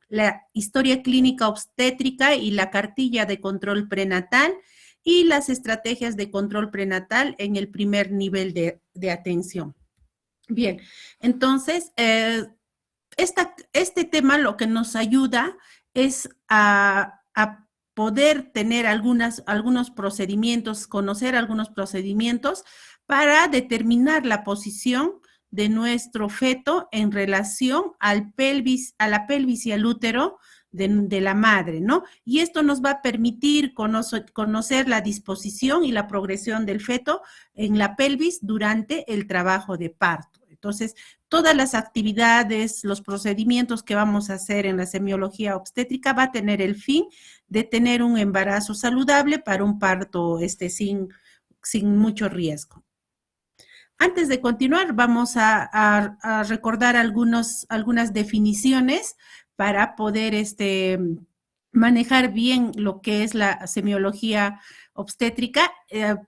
la historia clínica obstétrica y la cartilla de control prenatal y las estrategias de control prenatal en el primer nivel de atención. Bien, entonces, este tema lo que nos ayuda es a poder tener algunos procedimientos, conocer algunos procedimientos para determinar la posición de nuestro feto en relación a la pelvis y al útero de la madre, ¿no? Y esto nos va a permitir conocer la disposición y la progresión del feto en la pelvis durante el trabajo de parto. Entonces, todas las actividades, los procedimientos que vamos a hacer en la semiología obstétrica va a tener el fin de tener un embarazo saludable para un parto sin mucho riesgo. Antes de continuar, vamos a recordar algunas definiciones para poder manejar bien lo que es la semiología obstétrica.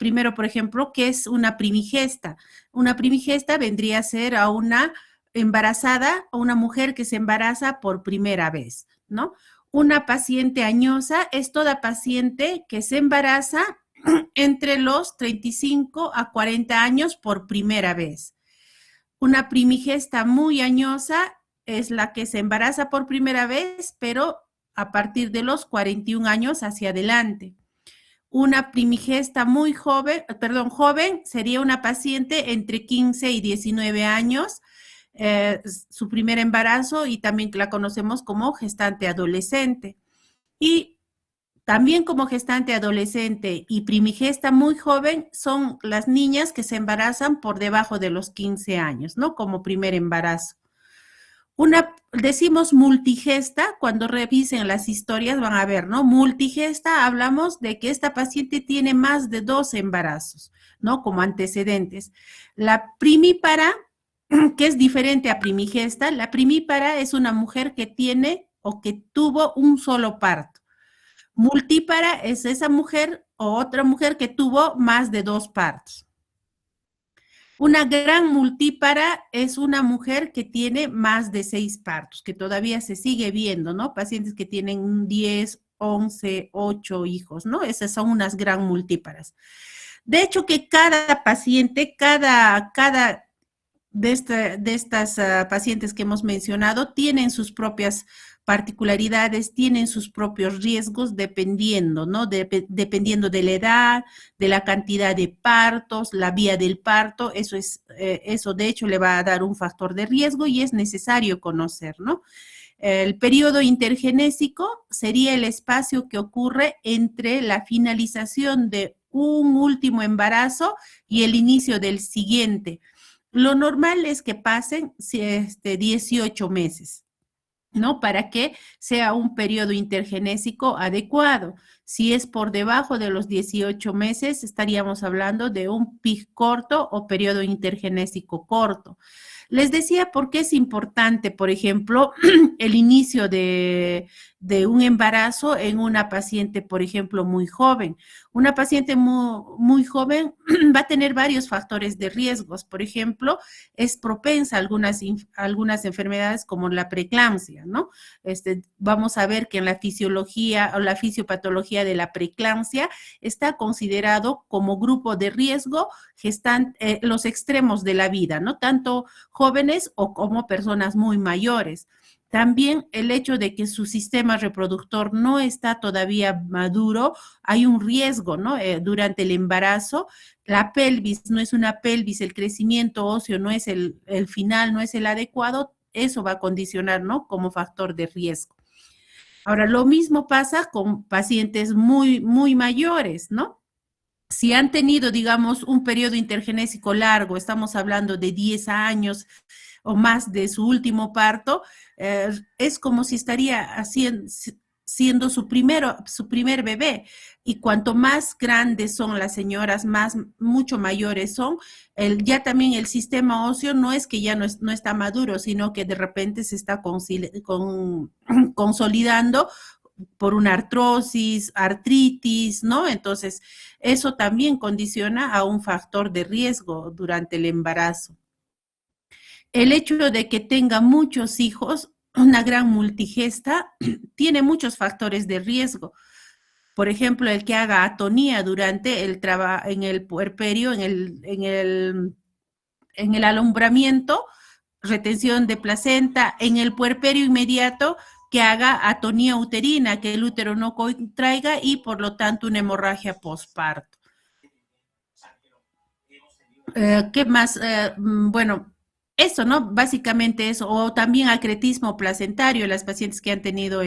Primero, por ejemplo, ¿qué es una primigesta? Una primigesta vendría a ser a una embarazada, a una mujer que se embaraza por primera vez, ¿no? Una paciente añosa es toda paciente que se embaraza entre los 35 a 40 años por primera vez. Una primigesta muy añosa es la que se embaraza por primera vez, pero a partir de los 41 años hacia adelante. Una primigesta muy joven, joven, sería una paciente entre 15 y 19 años, su primer embarazo, y también la conocemos como gestante adolescente. Y también como gestante adolescente y primigesta muy joven son las niñas que se embarazan por debajo de los 15 años, ¿no? Como primer embarazo. Decimos multigesta, cuando revisen las historias van a ver, ¿no? Multigesta, hablamos de que esta paciente tiene más de 2 embarazos, ¿no? Como antecedentes. La primípara, que es diferente a primigesta, la primípara es una mujer que tiene o que tuvo un solo parto. Multípara es esa mujer o otra mujer que tuvo más de 2 partos. Una gran multípara es una mujer que tiene más de 6 partos, que todavía se sigue viendo, ¿no? Pacientes que tienen 10, 11, 8 hijos, ¿no? Esas son unas gran multíparas. De hecho, que cada paciente, cada de estas pacientes que hemos mencionado tienen sus propias particularidades, tienen sus propios riesgos dependiendo, ¿no? Dependiendo de la edad, de la cantidad de partos, la vía del parto, eso de hecho le va a dar un factor de riesgo y es necesario conocer, ¿no? El periodo intergenésico sería el espacio que ocurre entre la finalización de un último embarazo y el inicio del siguiente. Lo normal es que pasen 18 meses, ¿no? Para que sea un periodo intergenésico adecuado. Si es por debajo de los 18 meses, estaríamos hablando de un PIG corto o periodo intergenésico corto. Les decía por qué es importante, por ejemplo, el inicio de un embarazo en una paciente, por ejemplo, muy joven. Una paciente muy joven va a tener varios factores de riesgos. Por ejemplo, es propensa a algunas enfermedades como la preeclampsia, ¿no? Vamos a ver que en la fisiología o la fisiopatología de la preeclampsia está considerado como grupo de riesgo los extremos de la vida, ¿no? Tanto jóvenes o como personas muy mayores. También el hecho de que su sistema reproductor no está todavía maduro, hay un riesgo, ¿no? Durante el embarazo, la pelvis no es una pelvis, el crecimiento óseo no es el final, no es el adecuado, eso va a condicionar, ¿no? Como factor de riesgo. Ahora, lo mismo pasa con pacientes muy, muy mayores, ¿no? Si han tenido, digamos, un periodo intergenésico largo, estamos hablando de 10 años o más de su último parto, es como si estaría siendo su primer bebé. Y cuanto más grandes son las señoras, mucho mayores son, ya también el sistema óseo no es que ya no está maduro, sino que de repente se está consolidando por una artritis, ¿no? Entonces, eso también condiciona a un factor de riesgo durante el embarazo. El hecho de que tenga muchos hijos una gran multigesta tiene muchos factores de riesgo. Por ejemplo, el que haga atonía durante el trabajo en el puerperio, en el alumbramiento, retención de placenta, en el puerperio inmediato, que haga atonía uterina, que el útero no contraiga y por lo tanto una hemorragia postparto. ¿Qué más? Bueno, eso, ¿no? Básicamente eso, o también acretismo placentario, las pacientes que han tenido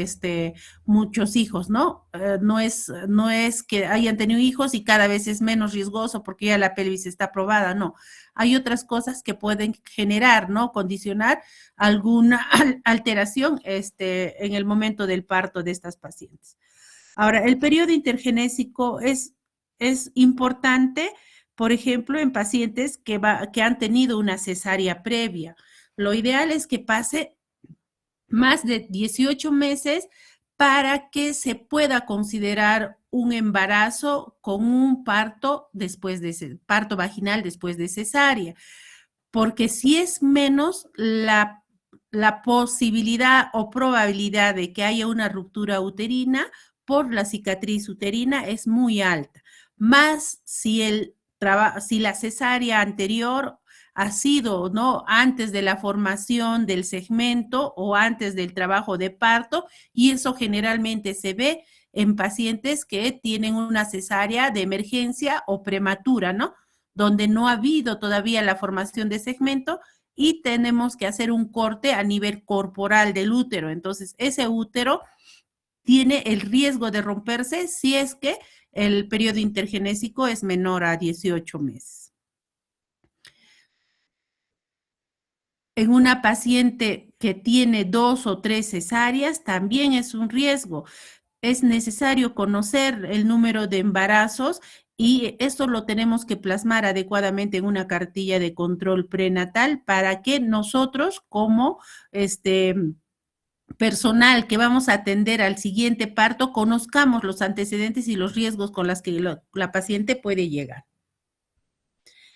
muchos hijos, ¿no? No es que hayan tenido hijos y cada vez es menos riesgoso porque ya la pelvis está probada, no. Hay otras cosas que pueden generar, ¿no? Condicionar alguna alteración en el momento del parto de estas pacientes. Ahora, el periodo intergenésico es importante, por ejemplo, en pacientes que han tenido una cesárea previa. Lo ideal es que pase más de 18 meses para que se pueda considerar un embarazo con un parto parto vaginal después de cesárea, porque si es menos la posibilidad o probabilidad de que haya una ruptura uterina por la cicatriz uterina es muy alta, más si la cesárea anterior ha sido, ¿no? Antes de la formación del segmento o antes del trabajo de parto, y eso generalmente se ve en pacientes que tienen una cesárea de emergencia o prematura, ¿no? Donde no ha habido todavía la formación de segmento y tenemos que hacer un corte a nivel corporal del útero. Entonces, ese útero tiene el riesgo de romperse si es que el periodo intergenésico es menor a 18 meses. En una paciente que tiene 2 o 3 cesáreas también es un riesgo. Es necesario conocer el número de embarazos y esto lo tenemos que plasmar adecuadamente en una cartilla de control prenatal para que nosotros como personal que vamos a atender al siguiente parto conozcamos los antecedentes y los riesgos con los que la paciente puede llegar.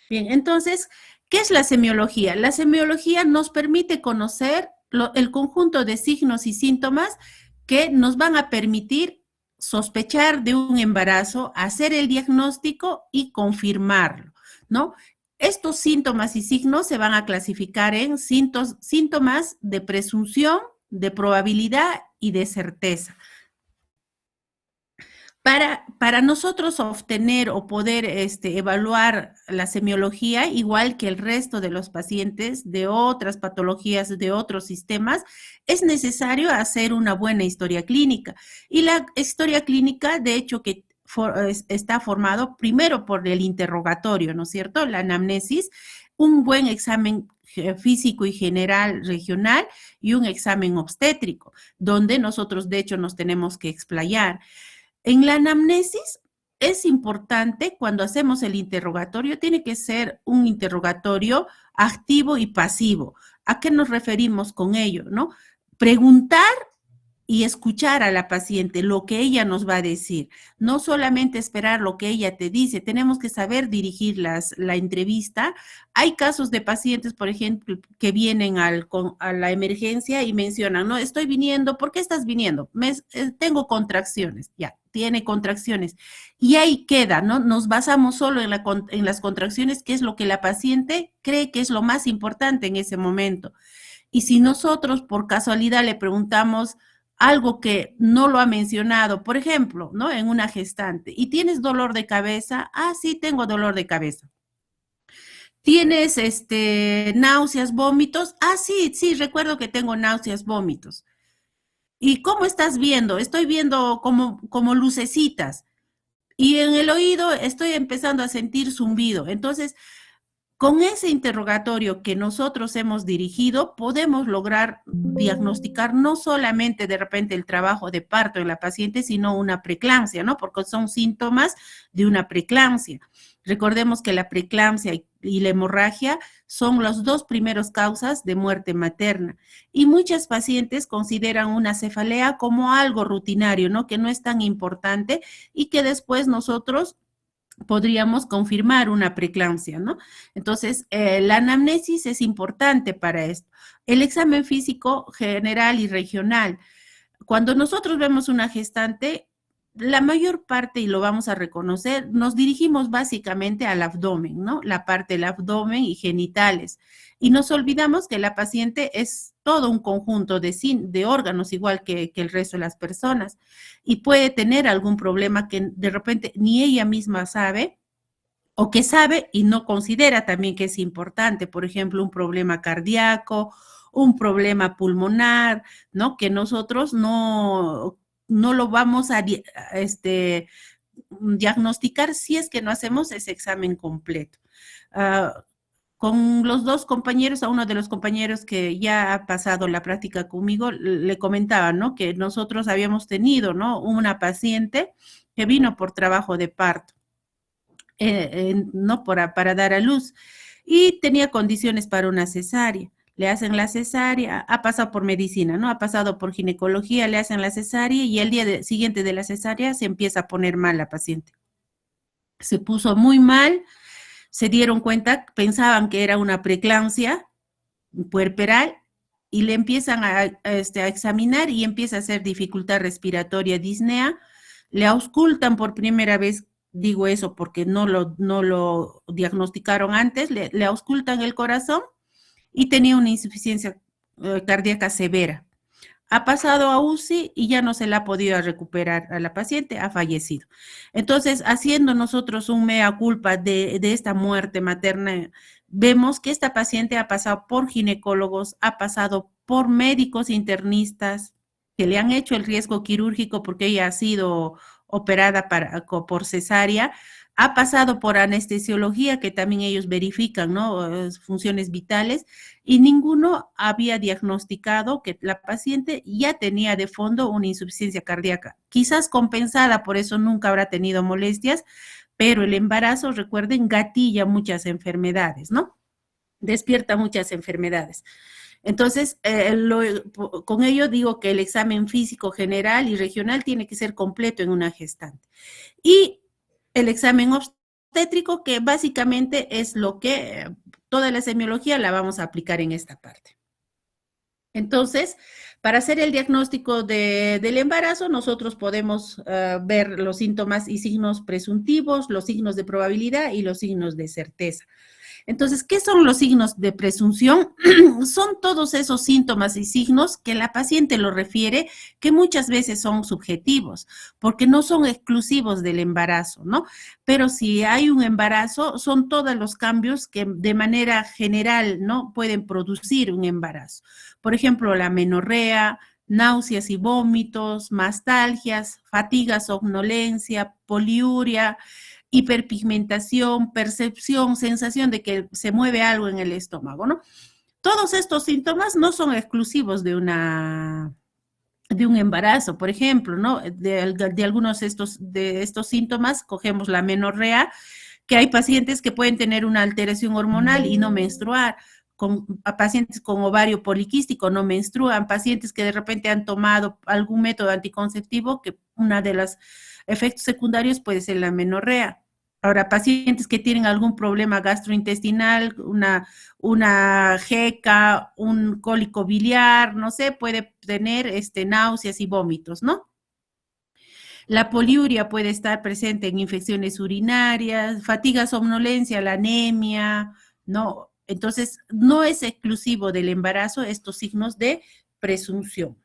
Bien, entonces, ¿qué es la semiología? La semiología nos permite conocer el conjunto de signos y síntomas que nos van a permitir sospechar de un embarazo, hacer el diagnóstico y confirmarlo, ¿no? Estos síntomas y signos se van a clasificar en síntomas de presunción, de probabilidad y de certeza. Para nosotros obtener o poder evaluar la semiología, igual que el resto de los pacientes de otras patologías, de otros sistemas, es necesario hacer una buena historia clínica. Y la historia clínica, de hecho, que está formado primero por el interrogatorio, ¿no es cierto? La anamnesis, un buen examen físico y general regional y un examen obstétrico, donde nosotros, de hecho, nos tenemos que explayar. En la anamnesis es importante cuando hacemos el interrogatorio, tiene que ser un interrogatorio activo y pasivo. ¿A qué nos referimos con ello, no? Preguntar y escuchar a la paciente lo que ella nos va a decir, no solamente esperar lo que ella te dice, tenemos que saber dirigir la entrevista. Hay casos de pacientes, por ejemplo, que vienen a la emergencia y mencionan, no, estoy viniendo, ¿por qué estás viniendo? Tengo contracciones, ya, tiene contracciones. Y ahí queda, ¿no? Nos basamos solo en las contracciones, que es lo que la paciente cree que es lo más importante en ese momento. Y si nosotros por casualidad le preguntamos algo que no lo ha mencionado, por ejemplo, ¿no? En una gestante, ¿y tienes dolor de cabeza? Ah, sí, tengo dolor de cabeza. ¿Tienes náuseas, vómitos? Ah, sí, sí, recuerdo que tengo náuseas, vómitos. ¿Y cómo estás viendo? Estoy viendo como lucecitas. Y en el oído estoy empezando a sentir zumbido. Entonces, con ese interrogatorio que nosotros hemos dirigido, podemos lograr diagnosticar no solamente de repente el trabajo de parto en la paciente, sino una preeclampsia, ¿no? Porque son síntomas de una preeclampsia. Recordemos que la preeclampsia y la hemorragia son las dos primeras causas de muerte materna. Y muchas pacientes consideran una cefalea como algo rutinario, ¿no? Que no es tan importante y que después nosotros podríamos confirmar una preeclampsia, ¿no? Entonces, la anamnesis es importante para esto. El examen físico general y regional. Cuando nosotros vemos una gestante, la mayor parte, y lo vamos a reconocer, nos dirigimos básicamente al abdomen, ¿no? La parte del abdomen y genitales. Y nos olvidamos que la paciente es todo un conjunto de órganos, igual que el resto de las personas, y puede tener algún problema que de repente ni ella misma sabe, o que sabe y no considera también que es importante, por ejemplo, un problema cardíaco, un problema pulmonar, ¿no? Que nosotros no lo vamos a diagnosticar si es que no hacemos ese examen completo. Con los dos compañeros, a uno de los compañeros que ya ha pasado la práctica conmigo, le comentaba, ¿no? Que nosotros habíamos tenido, ¿no? Una paciente que vino por trabajo de parto, ¿no? Para dar a luz, y tenía condiciones para una cesárea. Le hacen la cesárea, ha pasado por medicina, ¿no? Ha pasado por ginecología, le hacen la cesárea y el día siguiente de la cesárea se empieza a poner mal la paciente. Se puso muy mal, se dieron cuenta, pensaban que era una preeclampsia puerperal y le empiezan a examinar y empieza a hacer dificultad respiratoria, disnea. Le auscultan por primera vez, digo eso porque no lo diagnosticaron antes, le auscultan el corazón y tenía una insuficiencia cardíaca severa. Ha pasado a UCI y ya no se la ha podido recuperar a la paciente, ha fallecido. Entonces, haciendo nosotros un mea culpa de esta muerte materna, vemos que esta paciente ha pasado por ginecólogos, ha pasado por médicos internistas que le han hecho el riesgo quirúrgico porque ella ha sido operada por cesárea, ha pasado por anestesiología, que también ellos verifican, ¿no? Funciones vitales, y ninguno había diagnosticado que la paciente ya tenía de fondo una insuficiencia cardíaca, quizás compensada, por eso nunca habrá tenido molestias, pero el embarazo, recuerden, gatilla muchas enfermedades, ¿no? Despierta muchas enfermedades. Entonces, con ello digo que el examen físico general y regional tiene que ser completo en una gestante. Y el examen obstétrico, que básicamente es lo que toda la semiología la vamos a aplicar en esta parte. Entonces, para hacer el diagnóstico del embarazo, nosotros podemos ver los síntomas y signos presuntivos, los signos de probabilidad y los signos de certeza. Entonces, ¿qué son los signos de presunción? Son todos esos síntomas y signos que la paciente lo refiere, que muchas veces son subjetivos, porque no son exclusivos del embarazo, ¿no? Pero si hay un embarazo, son todos los cambios que de manera general, ¿no? Pueden producir un embarazo. Por ejemplo, la menorrea, náuseas y vómitos, mastalgias, fatiga, somnolencia, poliuria, hiperpigmentación, percepción, sensación de que se mueve algo en el estómago, ¿no? Todos estos síntomas no son exclusivos de un embarazo, por ejemplo, ¿no? De algunos de estos síntomas, cogemos la menorrea, que hay pacientes que pueden tener una alteración hormonal y no menstruar, a pacientes con ovario poliquístico no menstruan, pacientes que de repente han tomado algún método anticonceptivo, que una de los efectos secundarios puede ser la menorrea. Ahora, pacientes que tienen algún problema gastrointestinal, una jeca, un cólico biliar, no sé, puede tener náuseas y vómitos, ¿no? La poliuria puede estar presente en infecciones urinarias, fatiga, somnolencia, la anemia, ¿no? Entonces, no es exclusivo del embarazo estos signos de presunción,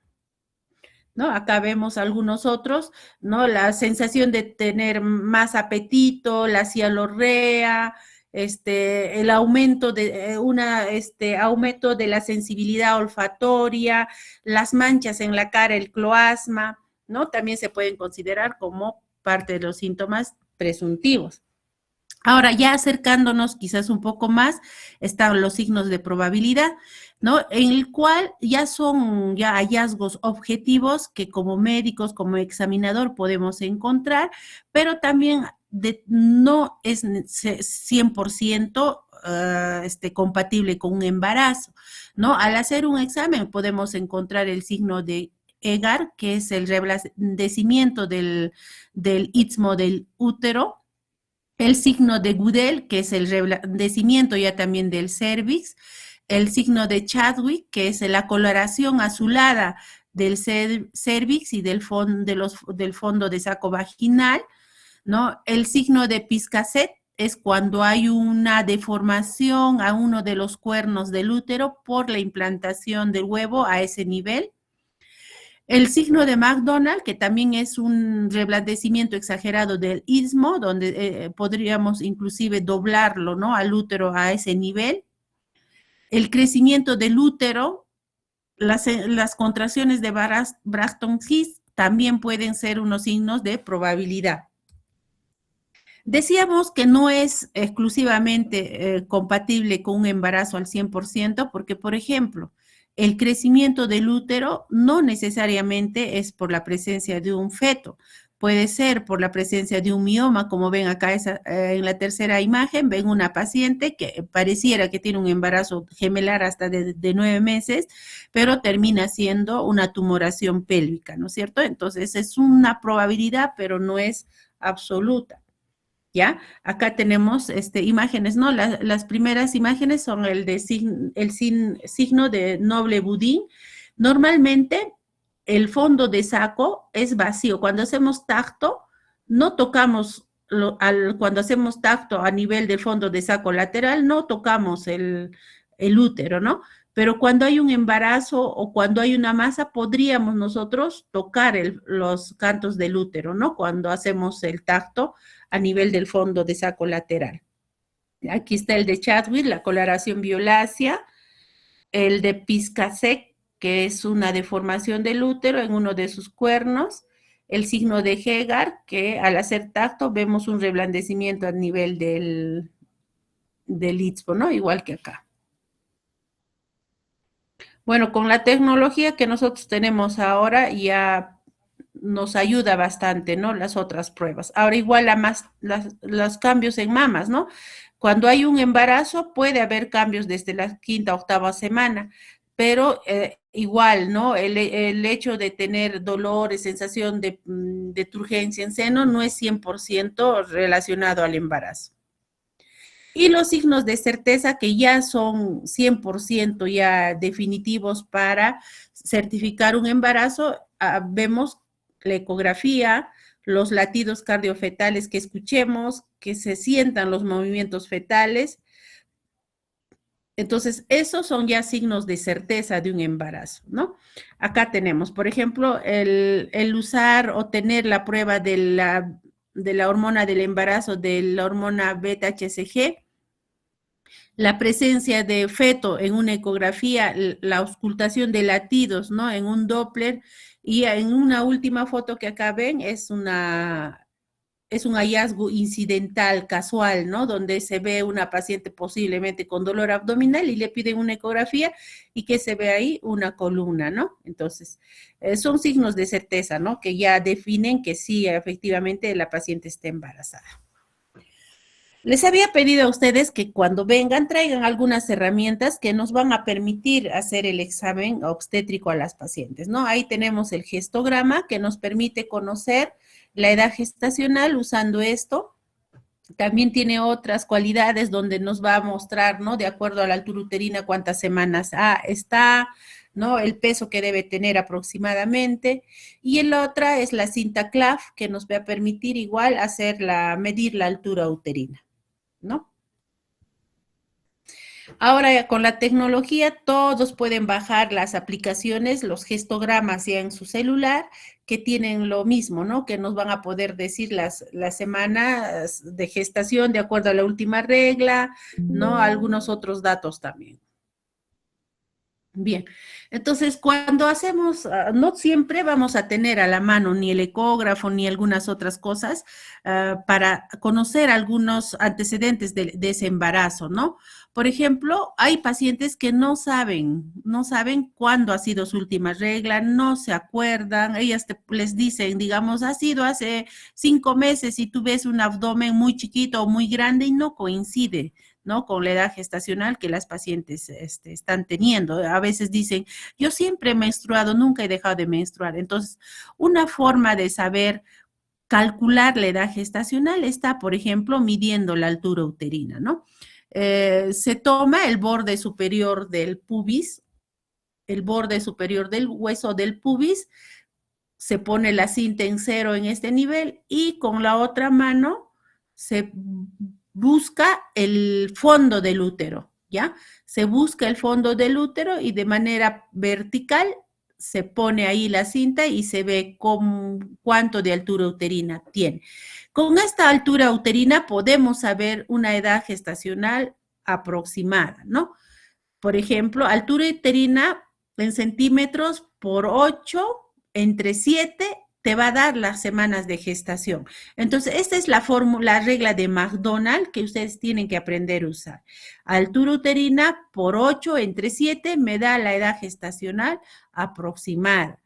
¿no? Acá vemos algunos otros, ¿no? La sensación de tener más apetito, la cialorrea, el aumento de aumento de la sensibilidad olfatoria, las manchas en la cara, el cloasma, ¿no? También se pueden considerar como parte de los síntomas presuntivos. Ahora, ya acercándonos quizás un poco más, están los signos de probabilidad, ¿no? En el cual ya son hallazgos objetivos que como médicos, como examinador podemos encontrar, pero también no es 100% compatible con un embarazo, ¿no? Al hacer un examen podemos encontrar el signo de EGAR, que es el reblandecimiento del istmo del útero, el signo de Goodell, que es el reblandecimiento ya también del cervix, el signo de Chadwick, que es la coloración azulada del cervix y del fondo de saco vaginal, ¿no? El signo de Piscacet es cuando hay una deformación a uno de los cuernos del útero por la implantación del huevo a ese nivel. El signo de McDonald, que también es un reblandecimiento exagerado del istmo, donde podríamos inclusive doblarlo, ¿no? Al útero a ese nivel. El crecimiento del útero, las contracciones de Braxton-Hicks también pueden ser unos signos de probabilidad. Decíamos que no es exclusivamente compatible con un embarazo al 100%, porque, por ejemplo, el crecimiento del útero no necesariamente es por la presencia de un feto, puede ser por la presencia de un mioma, como ven acá en la tercera imagen, ven una paciente que pareciera que tiene un embarazo gemelar hasta de 9 meses, pero termina siendo una tumoración pélvica, ¿no es cierto? Entonces es una probabilidad, pero no es absoluta. ¿Ya? Acá tenemos imágenes, ¿no? Las primeras imágenes son el signo de noble budín. Normalmente el fondo de saco es vacío. Cuando hacemos tacto, no tocamos, cuando hacemos tacto a nivel del fondo de saco lateral, no tocamos el útero, ¿no? Pero cuando hay un embarazo o cuando hay una masa, podríamos nosotros tocar los cantos del útero, ¿no? Cuando hacemos el tacto a nivel del fondo de saco lateral. Aquí está el de Chadwick, la coloración violácea, el de Piscacet, que es una deformación del útero en uno de sus cuernos, el signo de Hegar, que al hacer tacto vemos un reblandecimiento a nivel del istmo, ¿no? Igual que acá. Bueno, con la tecnología que nosotros tenemos ahora ya nos ayuda bastante, ¿no? Las otras pruebas. Ahora igual los cambios en mamas, ¿no? Cuando hay un embarazo puede haber cambios desde la quinta, octava semana, pero igual, ¿no? El hecho de tener dolores, sensación de turgencia en seno no es 100% relacionado al embarazo. Y los signos de certeza que ya son 100% ya definitivos para certificar un embarazo, vemos la ecografía, los latidos cardiofetales que escuchemos, que se sientan los movimientos fetales. Entonces, esos son ya signos de certeza de un embarazo, ¿no? Acá tenemos, por ejemplo, el usar o tener la prueba de la hormona del embarazo, de la hormona beta-HCG, la presencia de feto en una ecografía, la auscultación de latidos, ¿no? En un Doppler, y en una última foto que acá ven es un hallazgo incidental, casual, ¿no? Donde se ve una paciente posiblemente con dolor abdominal y le piden una ecografía y que se ve ahí una columna, ¿no? Entonces, son signos de certeza, ¿no? Que ya definen que sí, efectivamente, la paciente está embarazada. Les había pedido a ustedes que cuando vengan traigan algunas herramientas que nos van a permitir hacer el examen obstétrico a las pacientes, ¿no? Ahí tenemos el gestograma que nos permite conocer la edad gestacional usando esto. También tiene otras cualidades donde nos va a mostrar, ¿no? De acuerdo a la altura uterina, cuántas semanas está, ¿no? El peso que debe tener aproximadamente. Y el otra es la cinta CLAF, que nos va a permitir igual medir la altura uterina, ¿no? Ahora ya con la tecnología todos pueden bajar las aplicaciones, los gestogramas ya en su celular, que tienen lo mismo, ¿no? Que nos van a poder decir las semanas de gestación de acuerdo a la última regla, ¿no? Algunos otros datos también. Bien, entonces cuando hacemos, no siempre vamos a tener a la mano ni el ecógrafo ni algunas otras cosas para conocer algunos antecedentes de ese embarazo, ¿no? Por ejemplo, hay pacientes que no saben cuándo ha sido su última regla, no se acuerdan, ellas les dicen, digamos, ha sido hace 5 meses y tú ves un abdomen muy chiquito o muy grande y no coincide, ¿no? Con la edad gestacional que las pacientes están teniendo. A veces dicen, yo siempre he menstruado, nunca he dejado de menstruar. Entonces, una forma de saber calcular la edad gestacional está, por ejemplo, midiendo la altura uterina, ¿no? Se toma el borde superior del pubis, el borde superior del hueso del pubis, se pone la cinta en 0 en este nivel y con la otra mano se busca el fondo del útero, ¿ya? Se busca el fondo del útero y de manera vertical se pone ahí la cinta y se ve cuánto de altura uterina tiene. Con esta altura uterina podemos saber una edad gestacional aproximada, ¿no? Por ejemplo, altura uterina en centímetros por 8, entre 7, te va a dar las semanas de gestación. Entonces, esta es la fórmula, la regla de McDonald que ustedes tienen que aprender a usar. Altura uterina por 8 entre 7 me da la edad gestacional aproximada.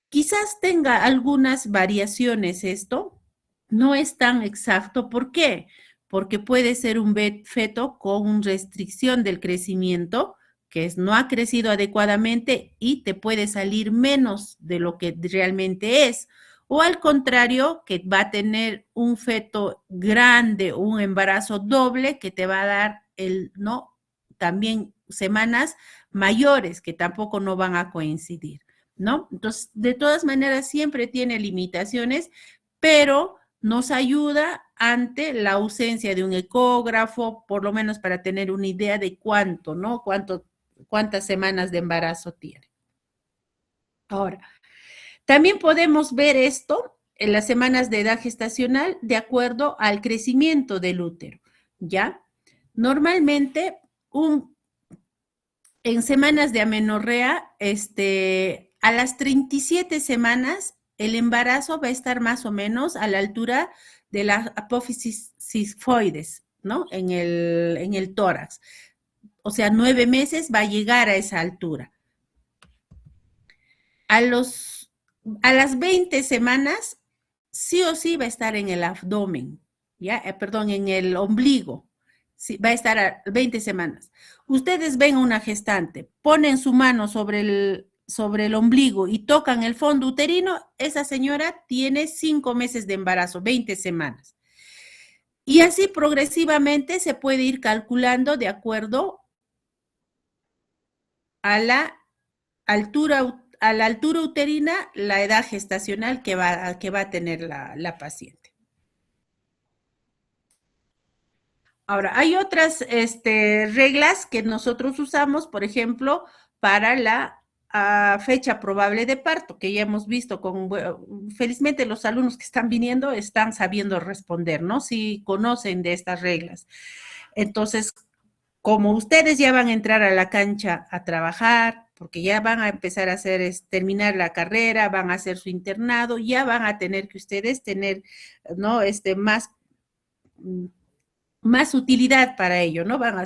Quizás tenga algunas variaciones esto, no es tan exacto. ¿Por qué? Porque puede ser un feto con restricción del crecimiento, que no ha crecido adecuadamente y te puede salir menos de lo que realmente es. O al contrario, que va a tener un feto grande, un embarazo doble que te va a dar también semanas mayores que tampoco no van a coincidir, ¿no? Entonces, de todas maneras, siempre tiene limitaciones, pero nos ayuda ante la ausencia de un ecógrafo, por lo menos para tener una idea de cuánto, ¿no? Cuántas semanas de embarazo tiene. Ahora, también podemos ver esto en las semanas de edad gestacional de acuerdo al crecimiento del útero, ¿ya? Normalmente, en semanas de amenorrea, a las 37 semanas, el embarazo va a estar más o menos a la altura de la apófisis sigmoides, ¿no? En el tórax. O sea, 9 meses va a llegar a esa altura. A las 20 semanas, sí o sí va a estar en el abdomen, ¿ya? Perdón, en el ombligo. Sí, va a estar a 20 semanas. Ustedes ven a una gestante, ponen su mano sobre el ombligo y tocan el fondo uterino, esa señora tiene 5 meses de embarazo, 20 semanas. Y así progresivamente se puede ir calculando de acuerdo a la altura uterina, la edad gestacional que va a tener la paciente. Ahora, hay otras reglas que nosotros usamos, por ejemplo, para la fecha probable de parto, que ya hemos visto felizmente los alumnos que están viniendo están sabiendo responder, ¿no? Si conocen de estas reglas. Entonces, como ustedes ya van a entrar a la cancha a trabajar, porque ya van a empezar a terminar la carrera, van a hacer su internado, ya van a tener que ustedes tener, ¿no? Más utilidad para ello, ¿no? Van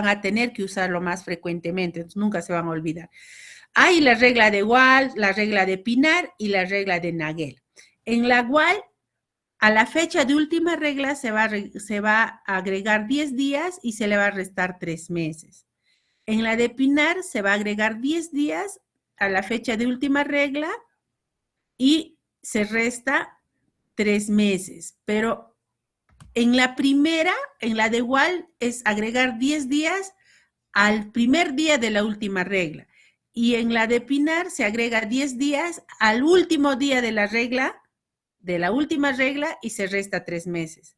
a tener que usarlo más frecuentemente, entonces nunca se van a olvidar. Hay la regla de Wall, la regla de Pinar y la regla de Nagel. En la Wall, a la fecha de última regla se va a agregar 10 días y se le va a restar 3 meses. En la de Pinar se va a agregar 10 días a la fecha de última regla y se resta 3 meses. Pero en la primera, en la de Wall, es agregar 10 días al primer día de la última regla. Y en la de Pinar se agrega 10 días al último día de la última regla y se resta 3 meses.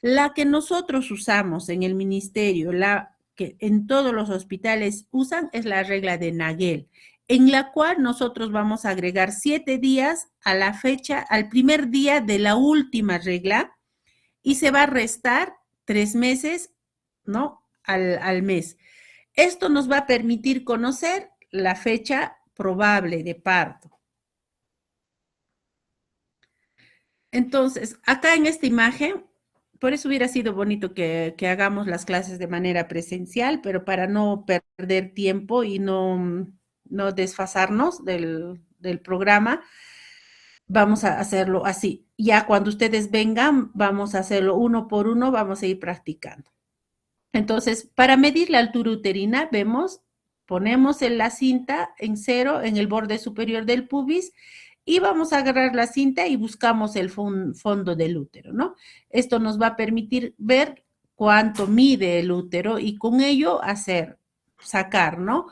La que nosotros usamos en el ministerio, la que en todos los hospitales usan, es la regla de Nagel, en la cual nosotros vamos a agregar 7 días a la fecha, al primer día de la última regla y se va a restar 3 meses, ¿no? Al mes. Esto nos va a permitir conocer la fecha probable de parto. Entonces, acá en esta imagen, por eso hubiera sido bonito que hagamos las clases de manera presencial, pero para no perder tiempo y no desfasarnos del programa, vamos a hacerlo así. Ya cuando ustedes vengan, vamos a hacerlo uno por uno, vamos a ir practicando. Entonces, para medir la altura uterina, ponemos en la cinta en 0 en el borde superior del pubis y vamos a agarrar la cinta y buscamos el fondo del útero, ¿no? Esto nos va a permitir ver cuánto mide el útero y con ello sacar, ¿no?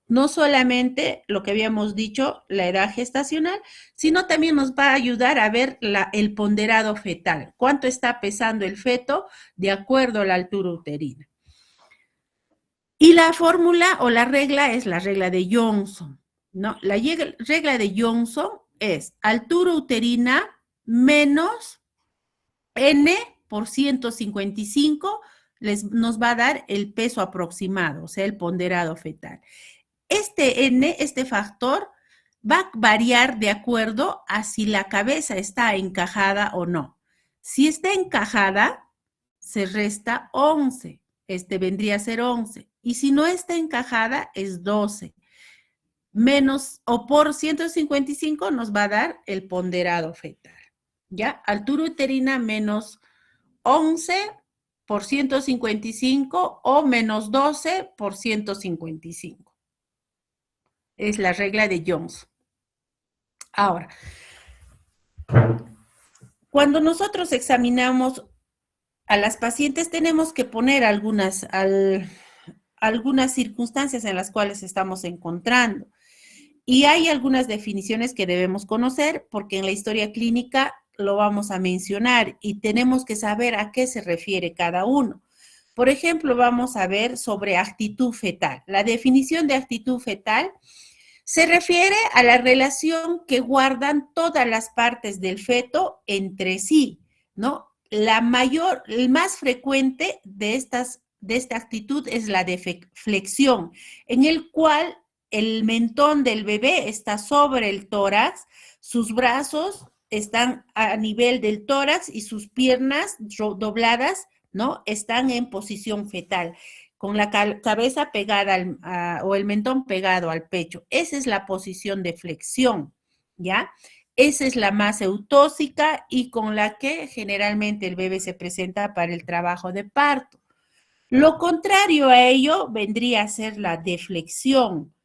No solamente lo que habíamos dicho, la edad gestacional, sino también nos va a ayudar a ver el ponderado fetal, cuánto está pesando el feto de acuerdo a la altura uterina. Y la fórmula o la regla es la regla de Johnson, ¿no? La regla de Johnson es altura uterina menos N por 155 nos va a dar el peso aproximado, o sea, el ponderado fetal. Este N, este factor, va a variar de acuerdo a si la cabeza está encajada o no. Si está encajada, se resta 11. Este vendría a ser 11. Y si no está encajada, es 12. Menos o por 155 nos va a dar el ponderado fetal. ¿Ya? Altura uterina menos 11 por 155 o menos 12 por 155. Es la regla de Jones. Ahora, cuando nosotros examinamos a las pacientes, tenemos que poner algunas circunstancias en las cuales estamos encontrando. Y hay algunas definiciones que debemos conocer porque en la historia clínica lo vamos a mencionar y tenemos que saber a qué se refiere cada uno. Por ejemplo, vamos a ver sobre actitud fetal. La definición de actitud fetal se refiere a la relación que guardan todas las partes del feto entre sí, ¿no? El más frecuente de esta actitud es la de flexión, en el cual el mentón del bebé está sobre el tórax, sus brazos están a nivel del tórax y sus piernas dobladas, ¿no? Están en posición fetal, con la cabeza pegada o el mentón pegado al pecho. Esa es la posición de flexión, ¿ya? Esa es la más eutóxica y con la que generalmente el bebé se presenta para el trabajo de parto. Lo contrario a ello vendría a ser la deflexión,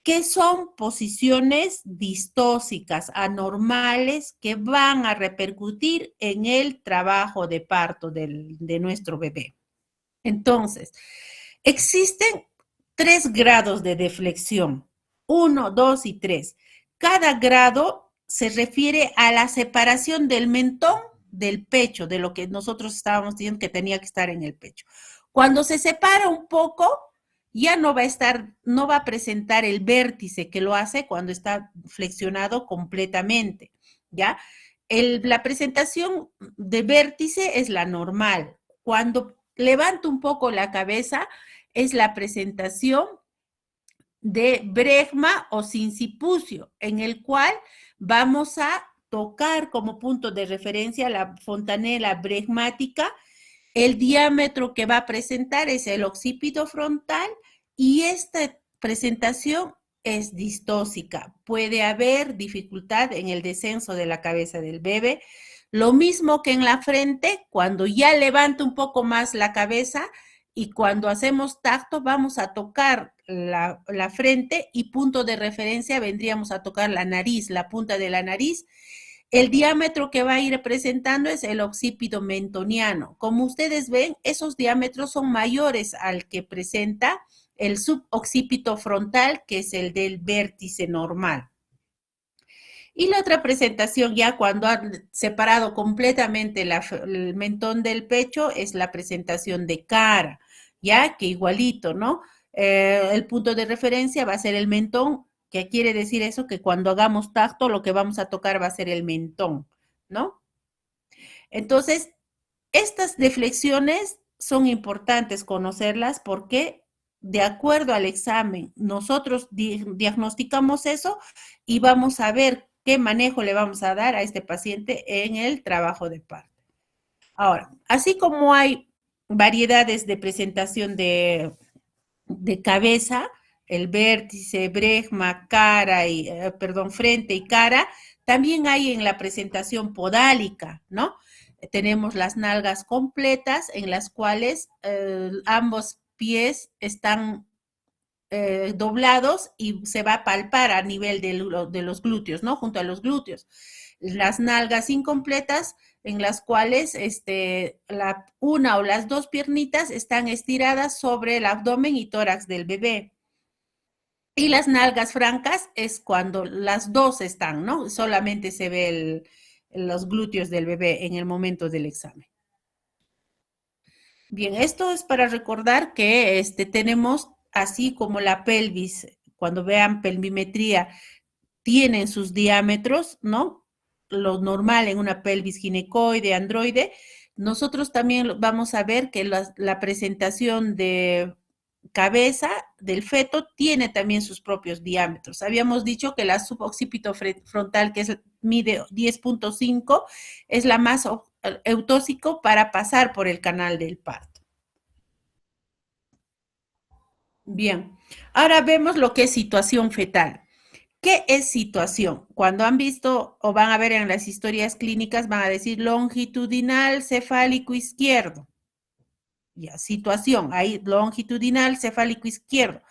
que son posiciones distóxicas, anormales, que van a repercutir en el trabajo de parto de nuestro bebé. Entonces, existen 3 grados de deflexión, 1, 2 y 3. Cada grado se refiere a la separación del mentón del pecho, de lo que nosotros estábamos diciendo que tenía que estar en el pecho. Cuando se separa un poco, ya no va a presentar el vértice que lo hace cuando está flexionado completamente, ¿ya? La presentación de vértice es la normal. Cuando levanto un poco la cabeza, es la presentación de bregma o sincipucio, en el cual vamos a tocar como punto de referencia la fontanela bregmática. El diámetro que va a presentar es el occipito frontal y esta presentación es distóxica. Puede haber dificultad en el descenso de la cabeza del bebé. Lo mismo que en la frente, cuando ya levanta un poco más la cabeza y cuando hacemos tacto vamos a tocar la frente y punto de referencia vendríamos a tocar la nariz, la punta de la nariz. El diámetro que va a ir presentando es el occipito mentoniano. Como ustedes ven, esos diámetros son mayores al que presenta el suboccipito frontal, que es el del vértice normal. Y la otra presentación, ya cuando han separado completamente el mentón del pecho, es la presentación de cara, ya que igualito, ¿no? El punto de referencia va a ser el mentón. ¿Qué quiere decir eso? Que cuando hagamos tacto, lo que vamos a tocar va a ser el mentón, ¿no? Entonces, estas deflexiones son importantes conocerlas porque de acuerdo al examen, nosotros diagnosticamos eso y vamos a ver qué manejo le vamos a dar a este paciente en el trabajo de parto. Ahora, así como hay variedades de presentación de cabeza, el vértice, bregma, frente y cara, también hay en la presentación podálica, ¿no? Tenemos las nalgas completas en las cuales ambos pies están doblados y se va a palpar a nivel de los glúteos, ¿no? Junto a los glúteos. Las nalgas incompletas en las cuales una o las dos piernitas están estiradas sobre el abdomen y tórax del bebé. Y las nalgas francas es cuando las dos están, ¿no? Solamente se ve los glúteos del bebé en el momento del examen. Bien, esto es para recordar que tenemos, así como la pelvis, cuando vean pelvimetría, tienen sus diámetros, ¿no? Lo normal en una pelvis ginecoide, androide. Nosotros también vamos a ver que la presentación de cabeza del feto tiene también sus propios diámetros. Habíamos dicho que la suboccipito frontal, que mide 10.5, es la más eutóxico para pasar por el canal del parto. Bien, ahora vemos lo que es situación fetal. ¿Qué es situación? Cuando han visto o van a ver en las historias clínicas, van a decir longitudinal cefálico izquierdo. Ya, situación, ahí longitudinal cefálico izquierdo.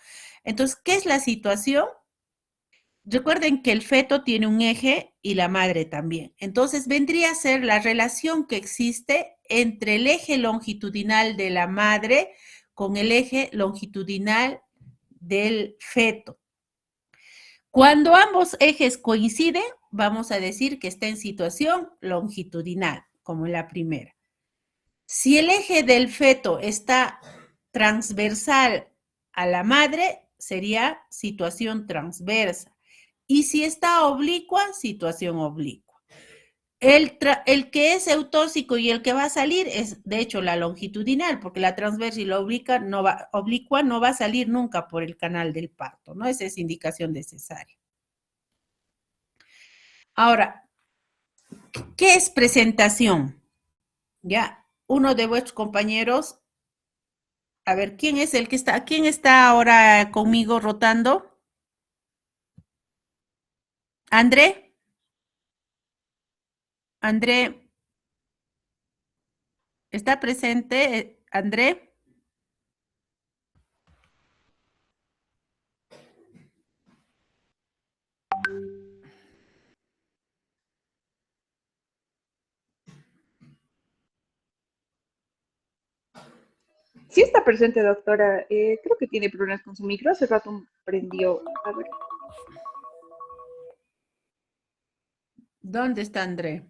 Entonces, ¿qué es la situación? Recuerden que el feto tiene un eje y la madre también. Entonces, vendría a ser la relación que existe entre el eje longitudinal de la madre con el eje longitudinal del feto. Cuando ambos ejes coinciden, vamos a decir que está en situación longitudinal, como en la primera. Si el eje del feto está transversal a la madre, sería situación transversa. Y si está oblicua, situación oblicua. El que es eutóxico y el que va a salir es, de hecho, la longitudinal, porque la transversa y la oblicua no va a salir nunca por el canal del parto, ¿no? Esa es indicación de cesárea. Ahora, ¿qué es presentación? Ya, uno de vuestros compañeros, a ver, ¿quién está ahora conmigo rotando? ¿André? ¿André está presente? ¿André? Sí está presente, doctora. Creo que tiene problemas con su micro. Hace rato prendió. A ver. ¿Dónde está André?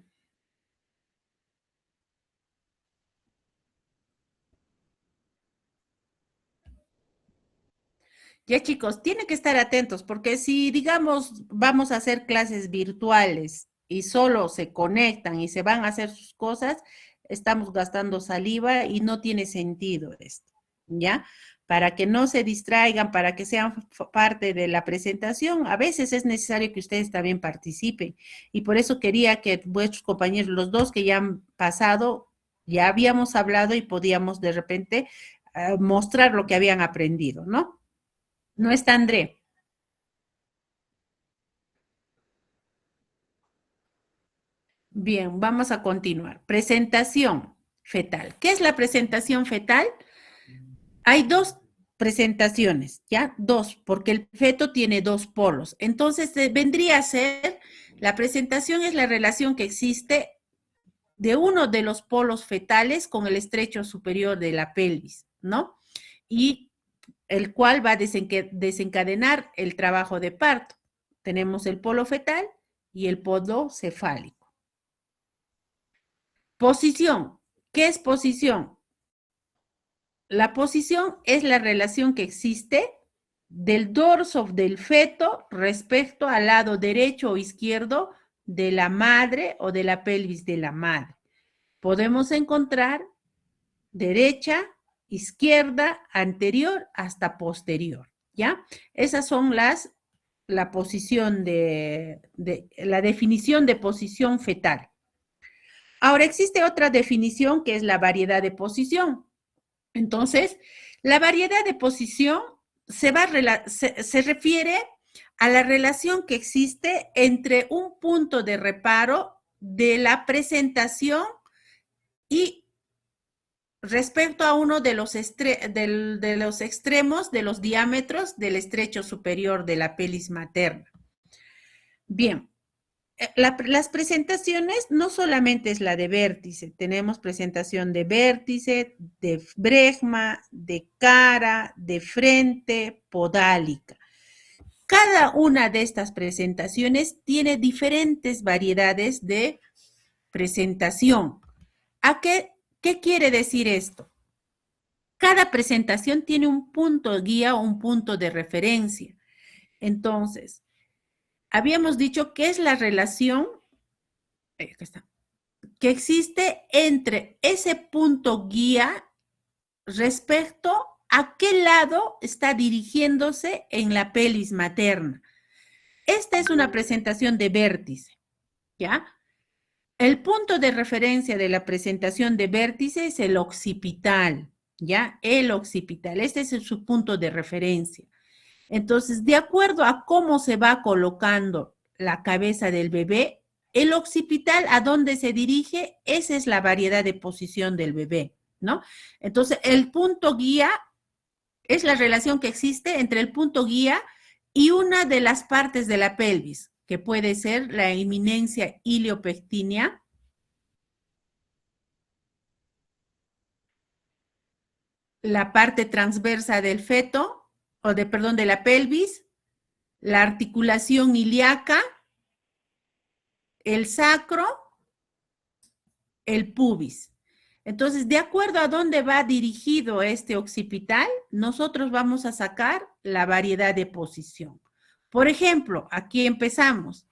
Ya chicos, tienen que estar atentos porque si, digamos, vamos a hacer clases virtuales y solo se conectan y se van a hacer sus cosas, estamos gastando saliva y no tiene sentido esto, ¿ya? Para que no se distraigan, para que sean parte de la presentación, a veces es necesario que ustedes también participen. Y por eso quería que vuestros compañeros, los dos que ya han pasado, ya habíamos hablado y podíamos de repente mostrar lo que habían aprendido, ¿no? No está André. Bien, vamos a continuar. Presentación fetal. ¿Qué es la presentación fetal? Hay dos presentaciones, ¿ya? Dos, porque el feto tiene dos polos. Entonces, vendría a ser, la presentación es la relación que existe de uno de los polos fetales con el estrecho superior de la pelvis, ¿no? Y el cual va a desencadenar el trabajo de parto. Tenemos el polo fetal y el polo cefálico. Posición. ¿Qué es posición? La posición es la relación que existe del dorso del feto respecto al lado derecho o izquierdo de la madre o de la pelvis de la madre. Podemos encontrar derecha, izquierda, anterior hasta posterior, ¿ya? Esas son la posición la definición de posición fetal. Ahora existe otra definición que es la variedad de posición. Entonces, la variedad de posición se refiere a la relación que existe entre un punto de reparo de la presentación y respecto a uno de los extremos de los diámetros del estrecho superior de la pelvis materna. Bien, las presentaciones no solamente es la de vértice, tenemos presentación de vértice, de bregma, de cara, de frente, podálica. Cada una de estas presentaciones tiene diferentes variedades de presentación. ¿Qué quiere decir esto? Cada presentación tiene un punto guía o un punto de referencia. Entonces, habíamos dicho que es la relación que existe entre ese punto guía respecto a qué lado está dirigiéndose en la pelvis materna. Esta es una presentación de vértice, ¿ya? El punto de referencia de la presentación de vértice es el occipital, ¿ya? El occipital, este es su punto de referencia. Entonces, de acuerdo a cómo se va colocando la cabeza del bebé, el occipital a dónde se dirige, esa es la variedad de posición del bebé, ¿no? Entonces, el punto guía es la relación que existe entre el punto guía y una de las partes de la pelvis, que puede ser la eminencia iliopectínea, la parte transversa del feto, de la pelvis, la articulación ilíaca, el sacro, el pubis. Entonces, de acuerdo a dónde va dirigido este occipital, nosotros vamos a sacar la variedad de posición. Por ejemplo, aquí empezamos.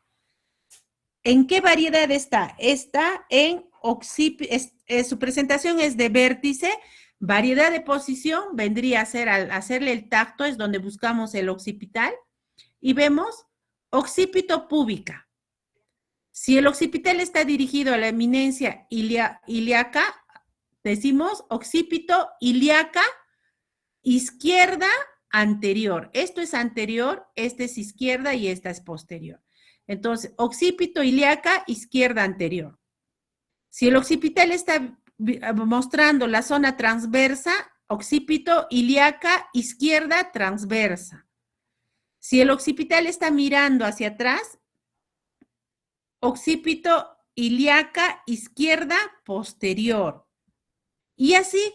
¿En qué variedad está? Está en su presentación es de vértice. Variedad de posición vendría a ser, al hacerle el tacto, es donde buscamos el occipital. Y vemos occipito púbica. Si el occipital está dirigido a la eminencia ilíaca, decimos occipito ilíaca izquierda anterior. Esto es anterior, esta es izquierda y esta es posterior. Entonces, occipito ilíaca izquierda anterior. Si el occipital está mostrando la zona transversa, occipito ilíaca izquierda transversa. Si el occipital está mirando hacia atrás, occipito ilíaca izquierda posterior. Y así,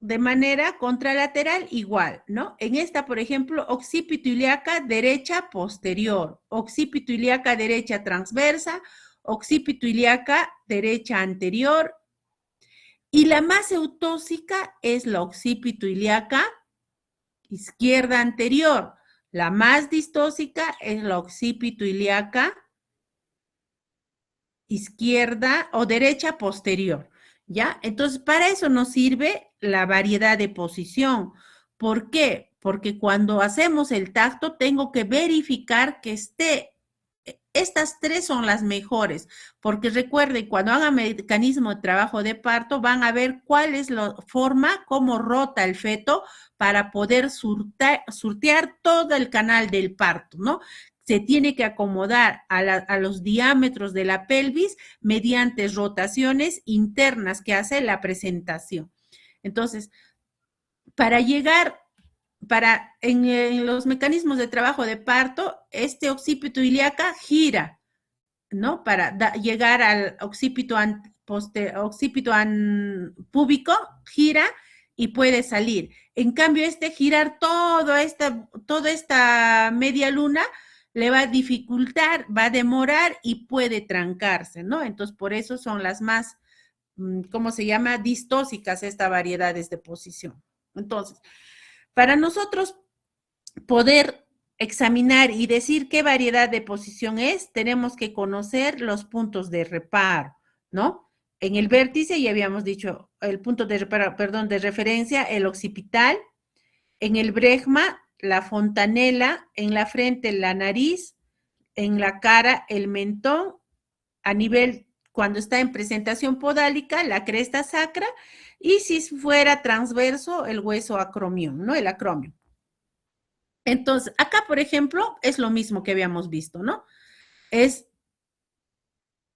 de manera contralateral, igual, ¿no? En esta, por ejemplo, occipito ilíaca derecha posterior, occipito ilíaca derecha transversa, occipito ilíaca derecha anterior. Y la más eutóxica es la occipito ilíaca izquierda anterior. La más distóxica es la occipito ilíaca izquierda o derecha posterior, ¿ya? Entonces, para eso nos sirve la variedad de posición. ¿Por qué? Porque cuando hacemos el tacto tengo que verificar que estas tres son las mejores, porque recuerden, cuando hagan mecanismo de trabajo de parto, van a ver cuál es la forma, cómo rota el feto para poder surtear todo el canal del parto, ¿no? Se tiene que acomodar a los diámetros de la pelvis mediante rotaciones internas que hace la presentación. Entonces, para llegar, en los mecanismos de trabajo de parto, este occipito ilíaca gira, ¿no? Para llegar al occipito púbico, gira y puede salir. En cambio, girar toda esta media luna le va a dificultar, va a demorar y puede trancarse, ¿no? Entonces, por eso son las más, ¿cómo se llama? Distóxicas estas variedades de posición. Entonces, para nosotros poder examinar y decir qué variedad de posición es, tenemos que conocer los puntos de reparo, ¿no? En el vértice ya habíamos dicho el punto de reparo, perdón, de referencia, el occipital. En el bregma, la fontanela. En la frente, la nariz. En la cara, el mentón. A nivel, cuando está en presentación podálica, la cresta sacra. Y si fuera transverso, el hueso acromión, ¿no? El acromio. Entonces, acá, por ejemplo, es lo mismo que habíamos visto, ¿no? Es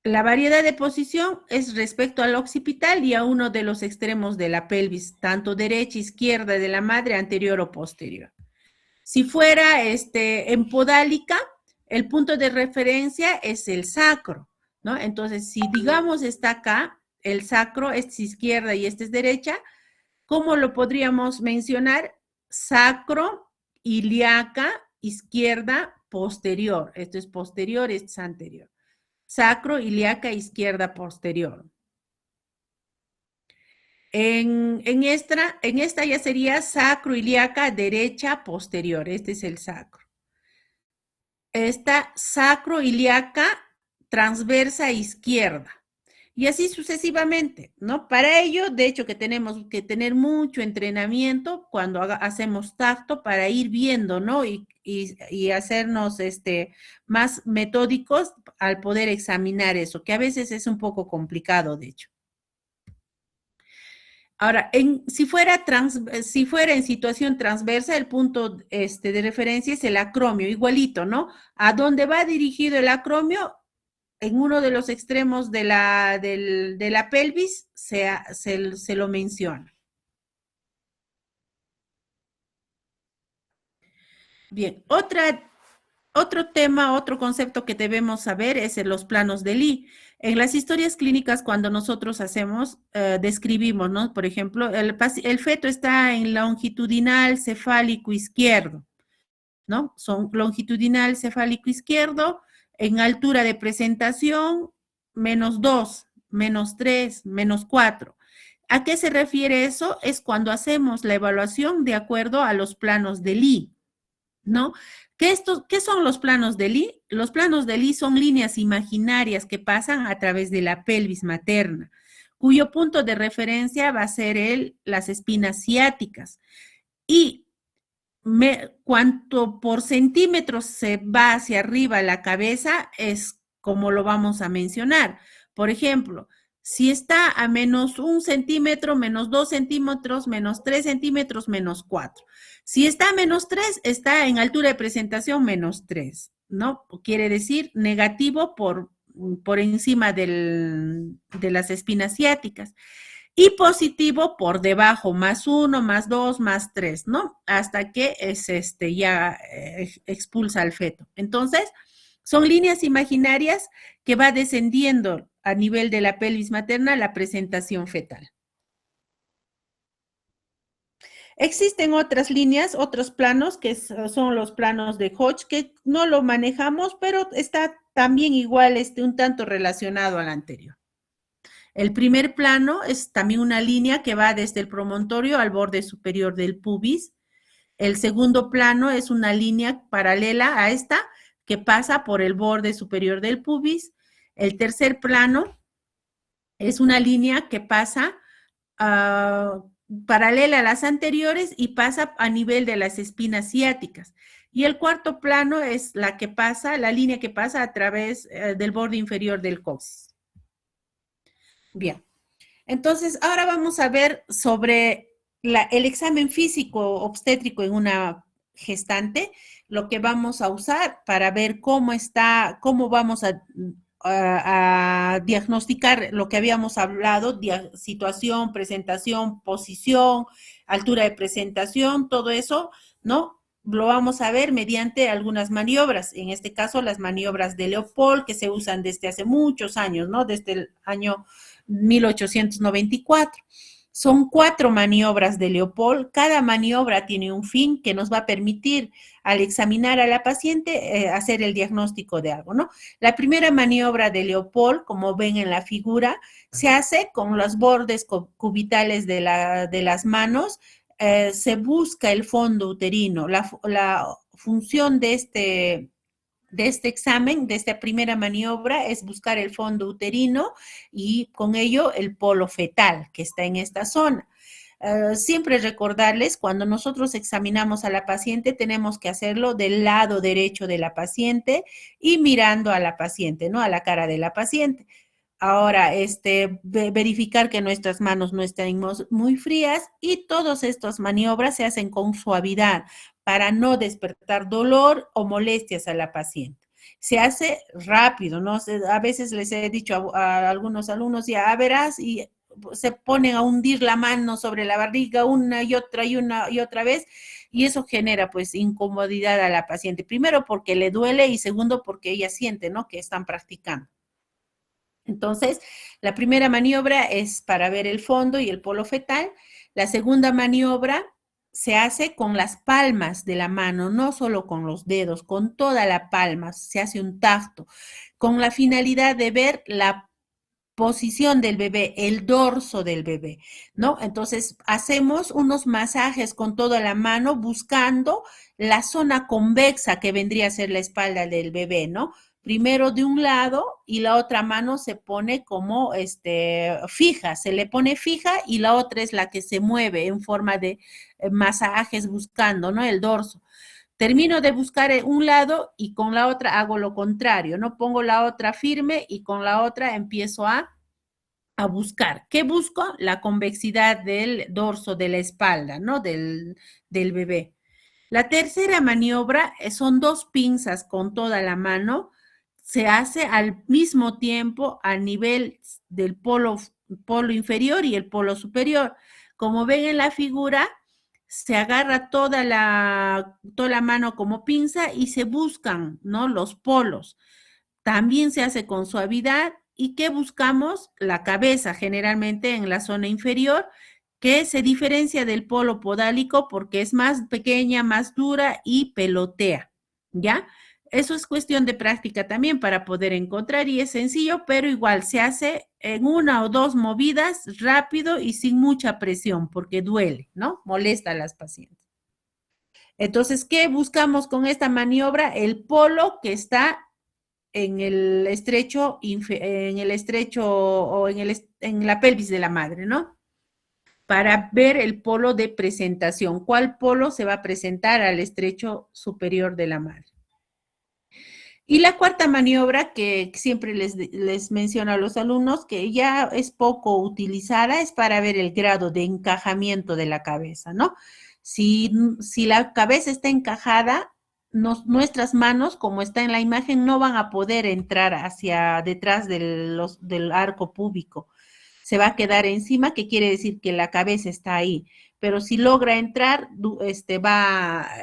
La variedad de posición es respecto al occipital y a uno de los extremos de la pelvis, tanto derecha, izquierda de la madre, anterior o posterior. Si fuera en podálica, el punto de referencia es el sacro, ¿no? Entonces, si digamos está acá, el sacro, este es izquierda y este es derecha, ¿cómo lo podríamos mencionar? Sacro, ilíaca, izquierda, posterior. Esto es posterior, esto es anterior. Sacro, ilíaca, izquierda, posterior. En esta ya sería sacro, ilíaca, derecha, posterior. Este es el sacro. Esta sacro, ilíaca, transversa, izquierda. Y así sucesivamente, ¿no? Para ello, de hecho, que tenemos que tener mucho entrenamiento cuando hacemos tacto para ir viendo, ¿no? Y hacernos más metódicos al poder examinar eso, que a veces es un poco complicado, de hecho. Ahora, si fuera en situación transversa, el punto de referencia es el acromio, igualito, ¿no? ¿A dónde va dirigido el acromio? En uno de los extremos de la pelvis se lo menciona. Bien, otro tema, otro concepto que debemos saber es en los planos de Lee. En las historias clínicas, cuando nosotros describimos, ¿no? Por ejemplo, el feto está en longitudinal cefálico izquierdo, ¿no? Son longitudinal cefálico izquierdo, en altura de presentación, -2, -3, -4. ¿A qué se refiere eso? Es cuando hacemos la evaluación de acuerdo a los planos de Lee, ¿no? ¿Qué son los planos de Lee? Los planos de Lee son líneas imaginarias que pasan a través de la pelvis materna, cuyo punto de referencia va a ser las espinas ciáticas. Y cuanto por centímetros se va hacia arriba la cabeza, es como lo vamos a mencionar. Por ejemplo, si está a -1 centímetro, -2 centímetros, -3 centímetros, -4. Si está a -3, está en altura de presentación -3, ¿no? Quiere decir negativo por encima de las espinas ciáticas. Y positivo por debajo, +1, +2, +3, ¿no? Hasta que ya expulsa al feto. Entonces, son líneas imaginarias que va descendiendo a nivel de la pelvis materna la presentación fetal. Existen otras líneas, otros planos, que son los planos de Hodge, que no lo manejamos, pero está también igual, un tanto relacionado al anterior. El primer plano es también una línea que va desde el promontorio al borde superior del pubis. El segundo plano es una línea paralela a esta que pasa por el borde superior del pubis. El tercer plano es una línea que pasa paralela a las anteriores y pasa a nivel de las espinas ciáticas. Y el cuarto plano es la línea que pasa a través del borde inferior del coxis. Bien, entonces ahora vamos a ver sobre el examen físico obstétrico en una gestante, lo que vamos a usar para ver cómo vamos a diagnosticar lo que habíamos hablado, situación, presentación, posición, altura de presentación, todo eso, ¿no? Lo vamos a ver mediante algunas maniobras, en este caso las maniobras de Leopold, que se usan desde hace muchos años, ¿no? Desde el año 1894. Son 4 maniobras de Leopold. Cada maniobra tiene un fin que nos va a permitir, al examinar a la paciente, hacer el diagnóstico de algo, ¿no? La primera maniobra de Leopold, como ven en la figura, se hace con los bordes cubitales de las manos. Se busca el fondo uterino. La función de este examen, de esta primera maniobra, es buscar el fondo uterino y con ello el polo fetal que está en esta zona. Siempre recordarles, cuando nosotros examinamos a la paciente, tenemos que hacerlo del lado derecho de la paciente y mirando a la paciente, ¿no? A la cara de la paciente. Ahora, verificar que nuestras manos no estén muy frías, y todas estas maniobras se hacen con suavidad para no despertar dolor o molestias a la paciente. Se hace rápido, ¿no? A veces les he dicho a algunos alumnos, ya verás, y se ponen a hundir la mano sobre la barriga una y otra vez, y eso genera pues incomodidad a la paciente. Primero porque le duele y segundo porque ella siente, ¿no? Que están practicando. Entonces, la primera maniobra es para ver el fondo y el polo fetal. La segunda maniobra se hace con las palmas de la mano, no solo con los dedos, con toda la palma, se hace un tacto, con la finalidad de ver la posición del bebé, el dorso del bebé, ¿no? Entonces, hacemos unos masajes con toda la mano buscando la zona convexa que vendría a ser la espalda del bebé, ¿no? Primero de un lado y la otra mano se pone como fija, se le pone fija y la otra es la que se mueve en forma de masajes buscando, ¿no? El dorso. Termino de buscar un lado y con la otra hago lo contrario, ¿no? Pongo la otra firme y con la otra empiezo a buscar. ¿Qué busco? La convexidad del dorso de la espalda, ¿no? Del bebé. La tercera maniobra son dos pinzas con toda la mano. Se hace al mismo tiempo a nivel del polo inferior y el polo superior. Como ven en la figura, se agarra toda la mano como pinza y se buscan, ¿no? Los polos. También se hace con suavidad. ¿Y qué buscamos? La cabeza, generalmente en la zona inferior, que se diferencia del polo podálico porque es más pequeña, más dura y pelotea, ¿ya? Eso es cuestión de práctica también para poder encontrar y es sencillo, pero igual se hace en una o dos movidas rápido y sin mucha presión porque duele, ¿no? Molesta a las pacientes. Entonces, ¿qué buscamos con esta maniobra? El polo que está en el estrecho o en la pelvis de la madre, ¿no? Para ver el polo de presentación, cuál polo se va a presentar al estrecho superior de la madre. Y la cuarta maniobra que siempre les menciono a los alumnos, que ya es poco utilizada, es para ver el grado de encajamiento de la cabeza, ¿no? Si la cabeza está encajada, nuestras manos, como está en la imagen, no van a poder entrar hacia detrás del arco púbico. Se va a quedar encima, que quiere decir que la cabeza está ahí. Pero si logra entrar,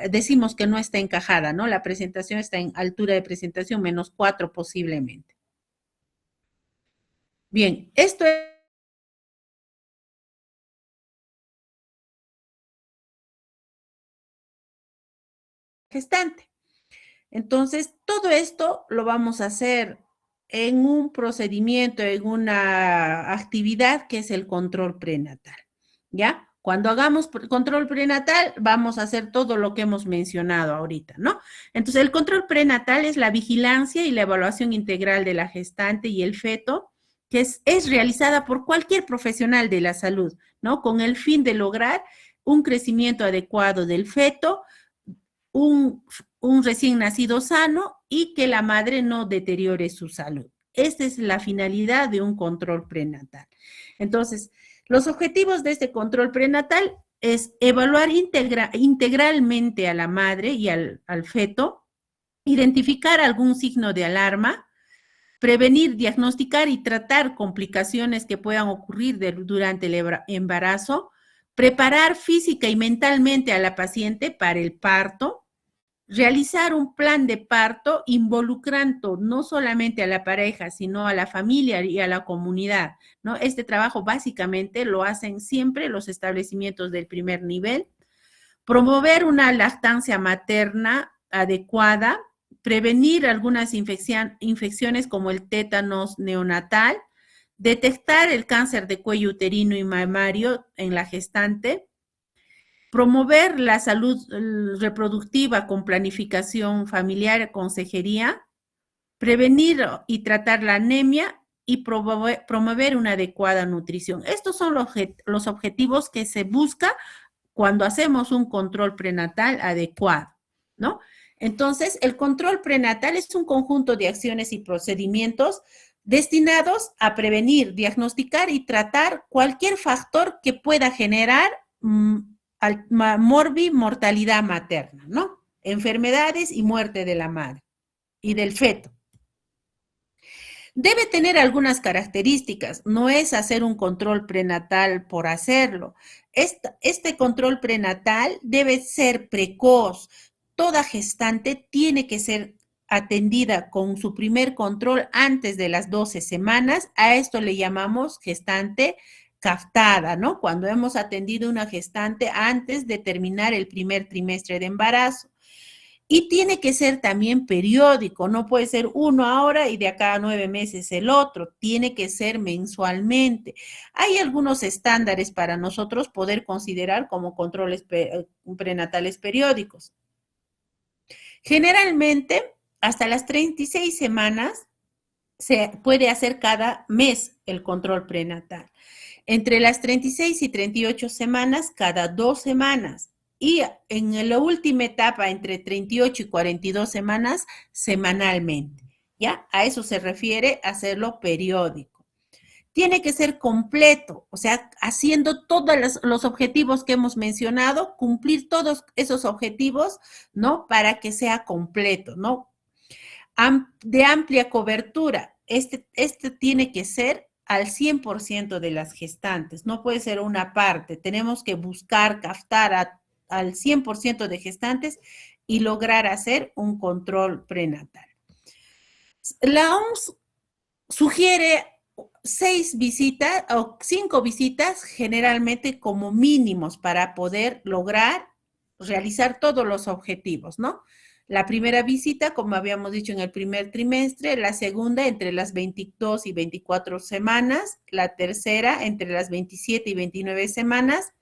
decimos que no está encajada, ¿no? La presentación está en altura de presentación -4 posiblemente. Bien, esto es gestante. Entonces, todo esto lo vamos a hacer en un procedimiento, en una actividad que es el control prenatal, ¿ya? Cuando hagamos control prenatal, vamos a hacer todo lo que hemos mencionado ahorita, ¿no? Entonces, el control prenatal es la vigilancia y la evaluación integral de la gestante y el feto, que es realizada por cualquier profesional de la salud, ¿no? Con el fin de lograr un crecimiento adecuado del feto, un, un recién nacido sano y que la madre no deteriore su salud. Esta es la finalidad de un control prenatal. Entonces, los objetivos de este control prenatal es evaluar integralmente a la madre y al feto, identificar algún signo de alarma, prevenir, diagnosticar y tratar complicaciones que puedan ocurrir durante el embarazo, preparar física y mentalmente a la paciente para el parto, realizar un plan de parto involucrando no solamente a la pareja, sino a la familia y a la comunidad, ¿no? Este trabajo básicamente lo hacen siempre los establecimientos del primer nivel. Promover una lactancia materna adecuada, prevenir algunas infecciones como el tétanos neonatal, detectar el cáncer de cuello uterino y mamario en la gestante, promover la salud reproductiva con planificación familiar, consejería, prevenir y tratar la anemia y promover una adecuada nutrición. Estos son los objetivos que se busca cuando hacemos un control prenatal adecuado, ¿no? Entonces, el control prenatal es un conjunto de acciones y procedimientos destinados a prevenir, diagnosticar y tratar cualquier factor que pueda generar mortalidad materna, ¿no? Enfermedades y muerte de la madre. y del feto. Debe tener algunas características, no es hacer un control prenatal por hacerlo. Este control prenatal debe ser precoz. Toda gestante tiene que ser atendida con su primer control antes de las 12 semanas. A esto le llamamos gestante captada, ¿no? Cuando hemos atendido una gestante antes de terminar el primer trimestre de embarazo. Y tiene que ser también periódico, no puede ser uno ahora y de acá a 9 meses el otro, tiene que ser mensualmente. Hay algunos estándares para nosotros poder considerar como controles prenatales periódicos. Generalmente, hasta las 36 semanas se puede hacer cada mes el control prenatal. Entre las 36 y 38 semanas, cada 2 semanas. Y en la última etapa, entre 38 y 42 semanas, semanalmente. ¿Ya? A eso se refiere hacerlo periódico. Tiene que ser completo, o sea, haciendo todos los objetivos que hemos mencionado, cumplir todos esos objetivos, ¿no? Para que sea completo, ¿no? De amplia cobertura. Este tiene que ser al 100% de las gestantes, no puede ser una parte. Tenemos que buscar captar al 100% de gestantes y lograr hacer un control prenatal. La OMS sugiere 6 visitas o 5 visitas generalmente como mínimos para poder lograr realizar todos los objetivos, ¿no? La primera visita, como habíamos dicho, en el primer trimestre, la segunda entre las 22 y 24 semanas, la tercera entre las 27 y 29 semanas,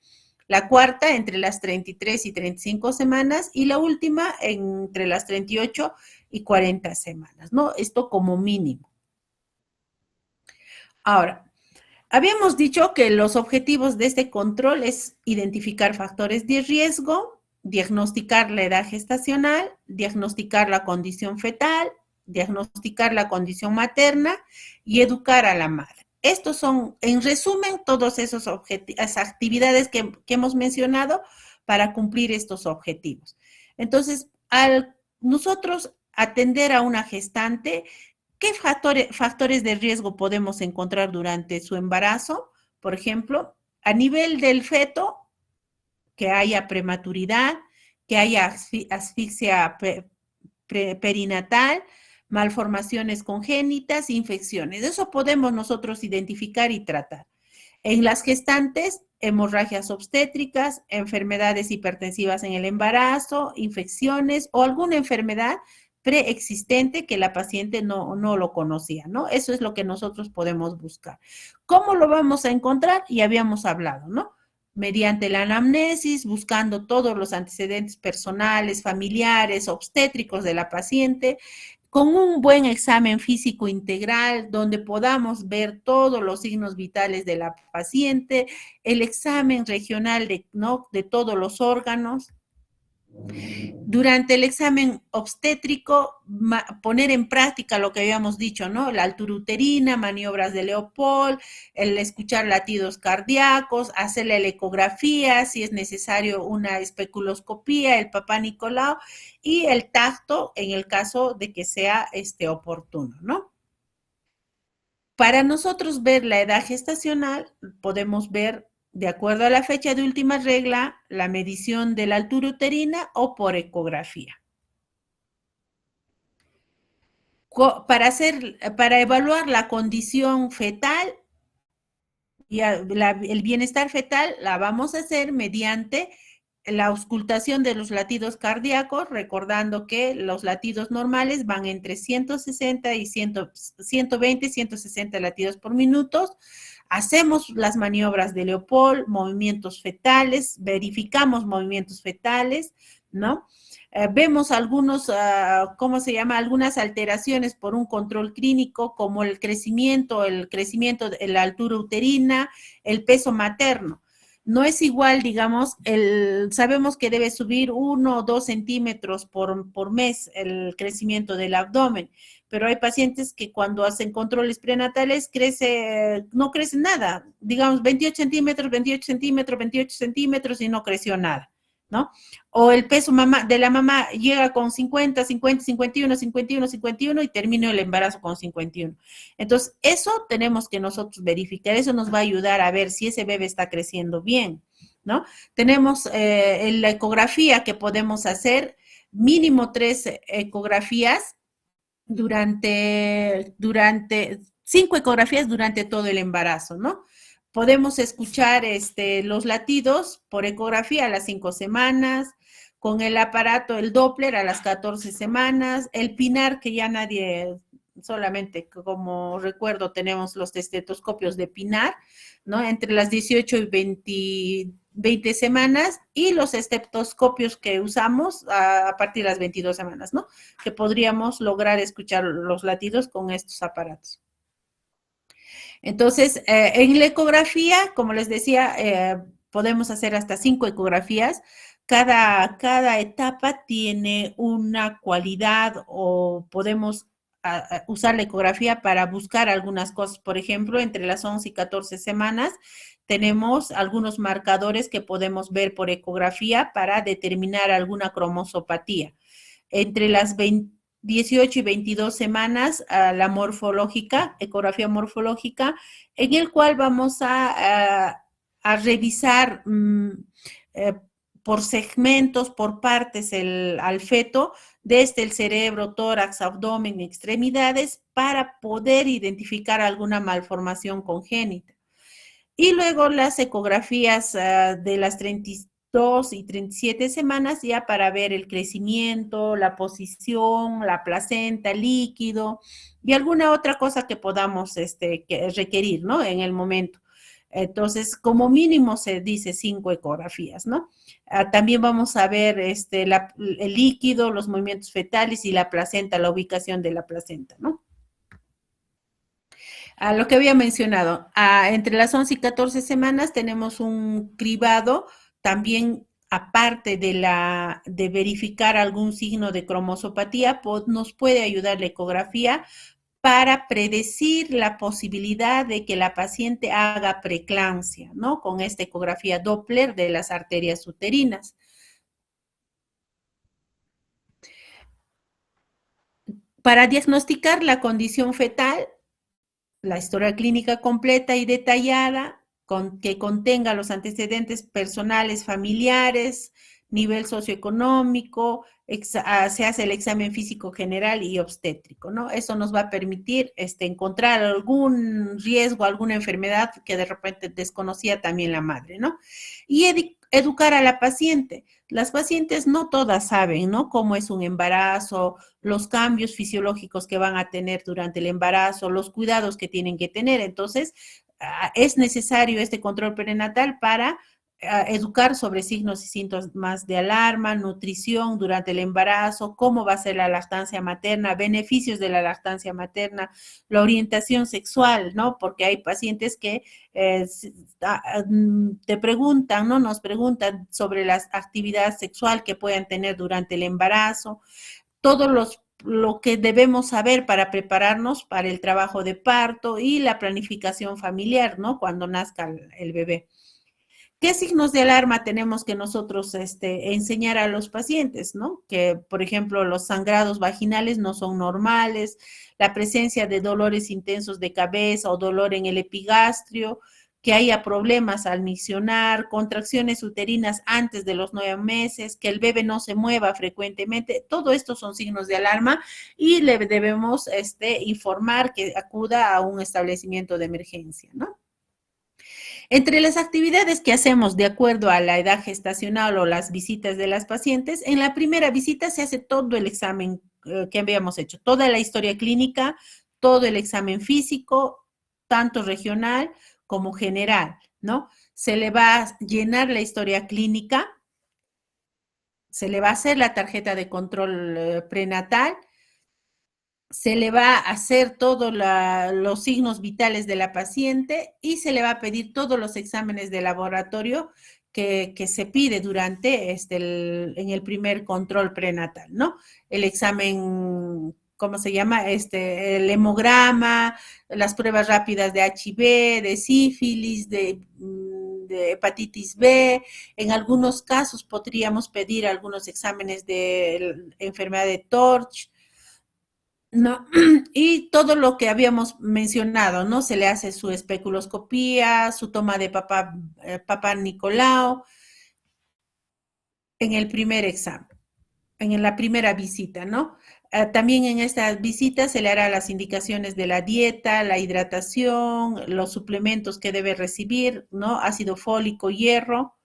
la cuarta entre las 33 y 35 semanas y la última entre las 38 y 40 semanas, ¿no? Esto como mínimo. Ahora, habíamos dicho que los objetivos de este control es identificar factores de riesgo, diagnosticar la edad gestacional, diagnosticar la condición fetal, diagnosticar la condición materna y educar a la madre. Estos son, en resumen, todas esas actividades que hemos mencionado para cumplir estos objetivos. Entonces, al nosotros atender a una gestante, ¿qué factores de riesgo podemos encontrar durante su embarazo? Por ejemplo, a nivel del feto, que haya prematuridad, que haya asfixia perinatal, malformaciones congénitas, infecciones. Eso podemos nosotros identificar y tratar. En las gestantes, hemorragias obstétricas, enfermedades hipertensivas en el embarazo, infecciones o alguna enfermedad preexistente que la paciente no lo conocía, ¿no? Eso es lo que nosotros podemos buscar. ¿Cómo lo vamos a encontrar? Ya habíamos hablado, ¿no? Mediante la anamnesis, buscando todos los antecedentes personales, familiares, obstétricos de la paciente, con un buen examen físico integral donde podamos ver todos los signos vitales de la paciente, el examen regional ¿no? de todos los órganos. Durante el examen obstétrico, poner en práctica lo que habíamos dicho, ¿no? La altura uterina, maniobras de Leopold, el escuchar latidos cardíacos, hacer la ecografía, si es necesario una especuloscopía, el papá Nicolau y el tacto en el caso de que sea oportuno, ¿no? Para nosotros ver la edad gestacional, podemos ver de acuerdo a la fecha de última regla, la medición de la altura uterina o por ecografía. Para evaluar la condición fetal y el bienestar fetal, la vamos a hacer mediante la auscultación de los latidos cardíacos, recordando que los latidos normales van entre 160 y 120, 160 latidos por minuto. Hacemos las maniobras de Leopold, movimientos fetales, verificamos movimientos fetales, ¿no? Vemos algunos, algunas alteraciones por un control clínico, como el crecimiento de la altura uterina, el peso materno. No es igual, digamos, sabemos que debe subir 1 o 2 centímetros por mes el crecimiento del abdomen, pero hay pacientes que cuando hacen controles prenatales no crece nada, digamos 28 centímetros, 28 centímetros, 28 centímetros y no creció nada, ¿no? O el peso de la mamá llega con 50, 50, 51, 51, 51 y termina el embarazo con 51. Entonces, eso tenemos que nosotros verificar, eso nos va a ayudar a ver si ese bebé está creciendo bien, ¿no? Tenemos la ecografía que podemos hacer, mínimo 3 ecografías durante 5 ecografías durante todo el embarazo, ¿no? Podemos escuchar los latidos por ecografía a las 5 semanas, con el aparato, el Doppler a las 14 semanas, el PINAR, que ya nadie, solamente como recuerdo, tenemos los estetoscopios de PINAR, ¿no? Entre las 18 y 20 semanas, y los estetoscopios que usamos a partir de las 22 semanas, ¿no? Que podríamos lograr escuchar los latidos con estos aparatos. Entonces, en la ecografía, como les decía, podemos hacer hasta 5 ecografías. Cada etapa tiene una cualidad o podemos usar la ecografía para buscar algunas cosas. Por ejemplo, entre las 11 y 14 semanas tenemos algunos marcadores que podemos ver por ecografía para determinar alguna cromosopatía. Entre las 18 y 22 semanas, la morfológica, ecografía morfológica, en el cual vamos a revisar por segmentos, por partes al feto, desde el cerebro, tórax, abdomen, extremidades, para poder identificar alguna malformación congénita. Y luego las ecografías de las 32 y 37 semanas ya para ver el crecimiento, la posición, la placenta, líquido y alguna otra cosa que podamos requerir, ¿no? En el momento. Entonces, como mínimo se dice 5 ecografías, ¿no? También vamos a ver el líquido, los movimientos fetales y la placenta, la ubicación de la placenta, ¿no? A lo que había mencionado, entre las 11 y 14 semanas tenemos un cribado, también aparte de verificar algún signo de cromosopatía, nos puede ayudar la ecografía para predecir la posibilidad de que la paciente haga preeclampsia, ¿no? Con esta ecografía Doppler de las arterias uterinas. Para diagnosticar la condición fetal, la historia clínica completa y detallada, que contenga los antecedentes personales, familiares, nivel socioeconómico, se hace el examen físico general y obstétrico, ¿no? Eso nos va a permitir encontrar algún riesgo, alguna enfermedad que de repente desconocía también la madre, ¿no? Y educar a la paciente. Las pacientes no todas saben, ¿no? Cómo es un embarazo, los cambios fisiológicos que van a tener durante el embarazo, los cuidados que tienen que tener. Entonces, es necesario este control prenatal para educar sobre signos y síntomas de alarma, nutrición durante el embarazo, cómo va a ser la lactancia materna, beneficios de la lactancia materna, la orientación sexual, ¿no? Porque hay pacientes que te preguntan, ¿no? Nos preguntan sobre las actividades sexuales que puedan tener durante el embarazo, lo que debemos saber para prepararnos para el trabajo de parto y la planificación familiar, ¿no? Cuando nazca el bebé. ¿Qué signos de alarma tenemos que nosotros enseñar a los pacientes, ¿no? Que, por ejemplo, los sangrados vaginales no son normales, la presencia de dolores intensos de cabeza o dolor en el epigastrio, que haya problemas al miccionar, contracciones uterinas antes de los 9 meses, que el bebé no se mueva frecuentemente. Todo esto son signos de alarma y le debemos informar que acuda a un establecimiento de emergencia, ¿no? Entre las actividades que hacemos de acuerdo a la edad gestacional o las visitas de las pacientes, en la primera visita se hace todo el examen que habíamos hecho, toda la historia clínica, todo el examen físico, tanto regional como general, ¿no? Se le va a llenar la historia clínica, se le va a hacer la tarjeta de control prenatal, se le va a hacer todos los signos vitales de la paciente y se le va a pedir todos los exámenes de laboratorio que se pide durante en el primer control prenatal, ¿no? El examen, ¿cómo se llama? El hemograma, las pruebas rápidas de HIV, de sífilis, de hepatitis B. En algunos casos podríamos pedir algunos exámenes de enfermedad de Torch, ¿no? Y todo lo que habíamos mencionado, ¿no? Se le hace su especuloscopía, su toma de papá Nicolau en el primer examen, en la primera visita, ¿no? También en esta visita se le hará las indicaciones de la dieta, la hidratación, los suplementos que debe recibir, ¿no? Ácido fólico, hierro.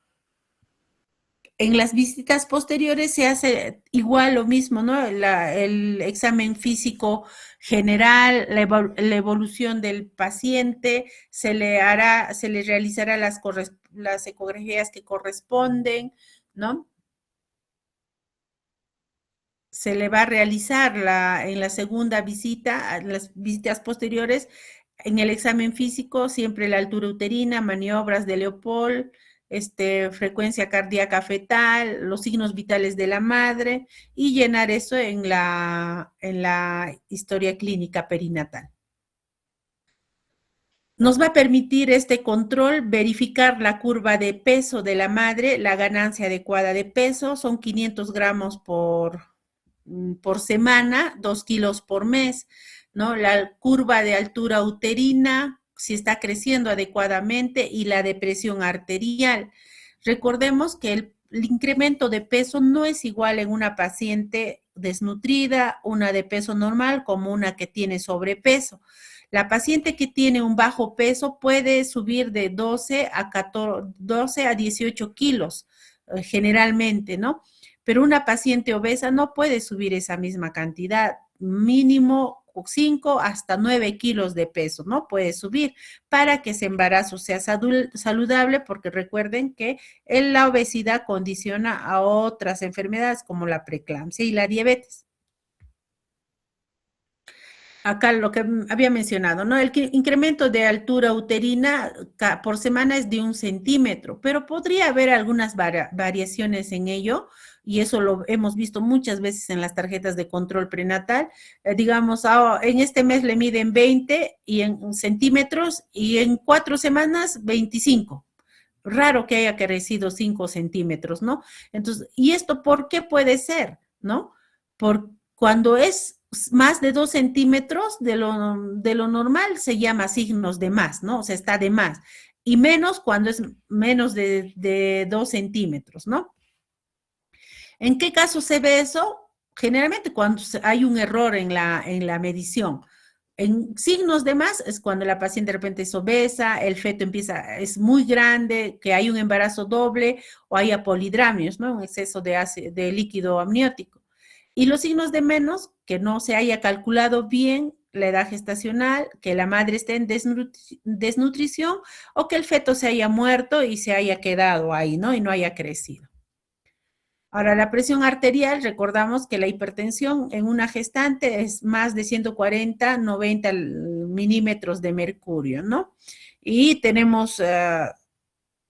En las visitas posteriores se hace igual lo mismo, ¿no? El examen físico general, la evolución del paciente, se le realizará las ecografías que corresponden, ¿no? Se le va a realizar en la segunda visita, las visitas posteriores, en el examen físico, siempre la altura uterina, maniobras de Leopold, frecuencia cardíaca fetal, los signos vitales de la madre y llenar eso en la historia clínica perinatal. Nos va a permitir este control verificar la curva de peso de la madre, la ganancia adecuada de peso, son 500 gramos por semana, 2 kilos por mes, ¿no? La curva de altura uterina, si está creciendo adecuadamente, y la de presión arterial. Recordemos que el incremento de peso no es igual en una paciente desnutrida, una de peso normal, como una que tiene sobrepeso. La paciente que tiene un bajo peso puede subir de 12 a 18 kilos, generalmente, ¿no? Pero una paciente obesa no puede subir esa misma cantidad, mínimo 5 hasta 9 kilos de peso, ¿no? Puede subir para que ese embarazo sea saludable, porque recuerden que la obesidad condiciona a otras enfermedades como la preeclampsia y la diabetes. Acá lo que había mencionado, ¿no? El incremento de altura uterina por semana es de 1 centímetro, pero podría haber algunas variaciones en ello, y eso lo hemos visto muchas veces en las tarjetas de control prenatal. Digamos, en este mes le miden 20 centímetros y en 4 semanas 25. Raro que haya crecido 5 centímetros, ¿no? Entonces, ¿y esto por qué puede ser, no? Por cuando es más de 2 centímetros de lo normal se llama signos de más, ¿no? O sea, está de más. Y menos cuando es menos de 2 centímetros, ¿no? ¿En qué caso se ve eso? Generalmente cuando hay un error en la medición. En signos de más es cuando la paciente de repente es obesa, el feto es muy grande, que hay un embarazo doble o hay apolidramios, ¿no? Un exceso de líquido amniótico. Y los signos de menos, que no se haya calculado bien la edad gestacional, que la madre esté en desnutrición o que el feto se haya muerto y se haya quedado ahí, ¿no? Y no haya crecido. Ahora, la presión arterial, recordamos que la hipertensión en una gestante es más de 140, 90 milímetros de mercurio, ¿no? Y tenemos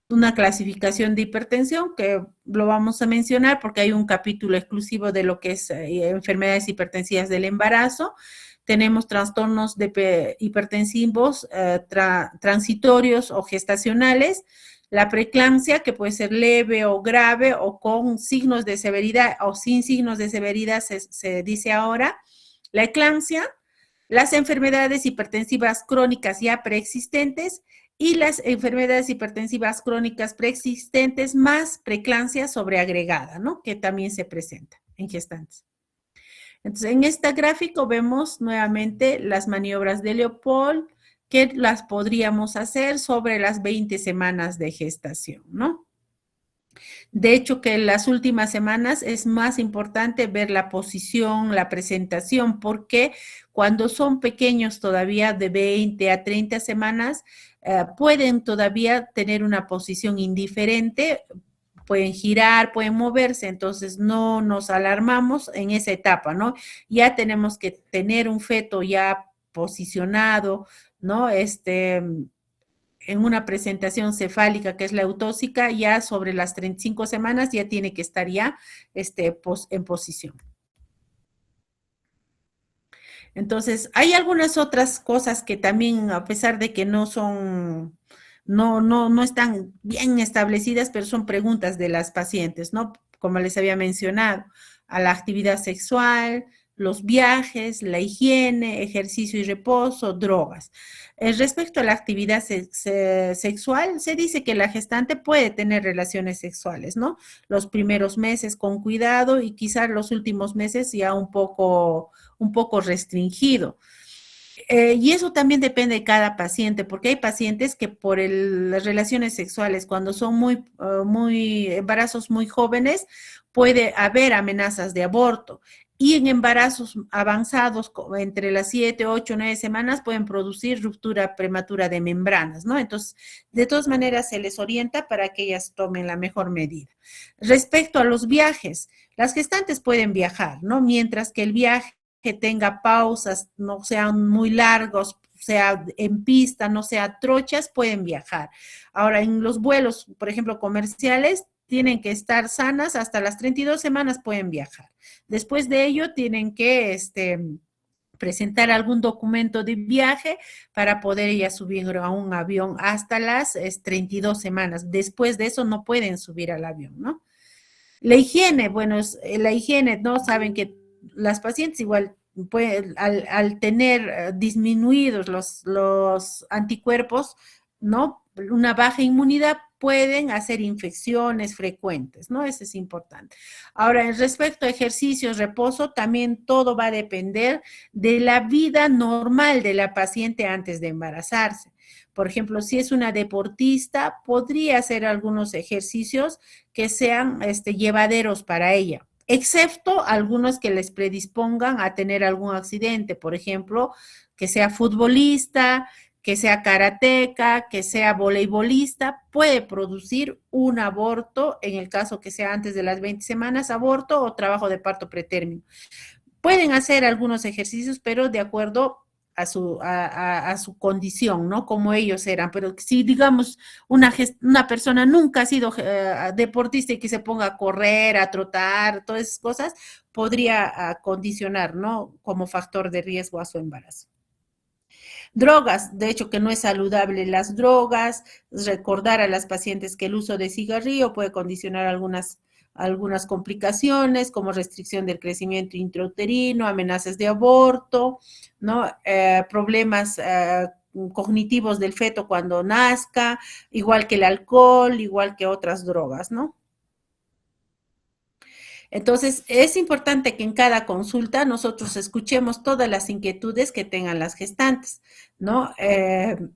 una clasificación de hipertensión que lo vamos a mencionar porque hay un capítulo exclusivo de lo que es enfermedades hipertensivas del embarazo. Tenemos trastornos hipertensivos transitorios o gestacionales, la preeclampsia, que puede ser leve o grave o con signos de severidad o sin signos de severidad, se dice ahora, la eclampsia, las enfermedades hipertensivas crónicas ya preexistentes y las enfermedades hipertensivas crónicas preexistentes más preeclampsia sobreagregada, ¿no? Que también se presenta en gestantes. Entonces, en este gráfico vemos nuevamente las maniobras de Leopold, que las podríamos hacer sobre las 20 semanas de gestación, ¿no? De hecho, que en las últimas semanas es más importante ver la posición, la presentación, porque cuando son pequeños todavía de 20 a 30 semanas, pueden todavía tener una posición indiferente, pueden girar, pueden moverse, entonces no nos alarmamos en esa etapa, ¿no? Ya tenemos que tener un feto ya posicionado, ¿no? En una presentación cefálica que es la eutóxica, ya sobre las 35 semanas ya tiene que estar ya en posición. Entonces, hay algunas otras cosas que también, a pesar de que no son no están bien establecidas, pero son preguntas de las pacientes, ¿no? Como les había mencionado, a la actividad sexual, los viajes, la higiene, ejercicio y reposo, drogas. Respecto a la actividad sexual, se dice que la gestante puede tener relaciones sexuales, ¿no? Los primeros meses con cuidado y quizás los últimos meses ya un poco restringido. Y eso también depende de cada paciente, porque hay pacientes que por las relaciones sexuales, cuando son muy embarazos muy jóvenes, puede haber amenazas de aborto. Y en embarazos avanzados, entre las 7, 8, 9 semanas, pueden producir ruptura prematura de membranas, ¿no? Entonces, de todas maneras, se les orienta para que ellas tomen la mejor medida. Respecto a los viajes, las gestantes pueden viajar, ¿no? Mientras que el viaje que tenga pausas, no sean muy largos, sea en pista, no sea trochas, pueden viajar. Ahora, en los vuelos, por ejemplo, comerciales, tienen que estar sanas, hasta las 32 semanas pueden viajar. Después de ello, tienen que presentar algún documento de viaje para poder ya subir a un avión hasta las 32 semanas. Después de eso no pueden subir al avión, ¿no? La higiene, bueno, la higiene, ¿no? Saben que las pacientes igual pueden, al tener disminuidos los anticuerpos, ¿no? Una baja inmunidad, pueden hacer infecciones frecuentes, ¿no? Eso es importante. Ahora, en respecto a ejercicios, reposo, también todo va a depender de la vida normal de la paciente antes de embarazarse. Por ejemplo, si es una deportista, podría hacer algunos ejercicios que sean llevaderos para ella, excepto algunos que les predispongan a tener algún accidente, por ejemplo, que sea futbolista, que sea karateca, que sea voleibolista, puede producir un aborto en el caso que sea antes de las 20 semanas, aborto o trabajo de parto pretérmino. Pueden hacer algunos ejercicios, pero de acuerdo a su condición, ¿no? Como ellos eran. Pero si, digamos, una persona nunca ha sido deportista y que se ponga a correr, a trotar, todas esas cosas, podría condicionar, ¿no? Como factor de riesgo a su embarazo. Drogas, de hecho que no es saludable las drogas, recordar a las pacientes que el uso de cigarrillo puede condicionar algunas complicaciones como restricción del crecimiento intrauterino, amenazas de aborto, ¿no? Problemas cognitivos del feto cuando nazca, igual que el alcohol, igual que otras drogas, ¿no? Entonces, es importante que en cada consulta nosotros escuchemos todas las inquietudes que tengan las gestantes, ¿no?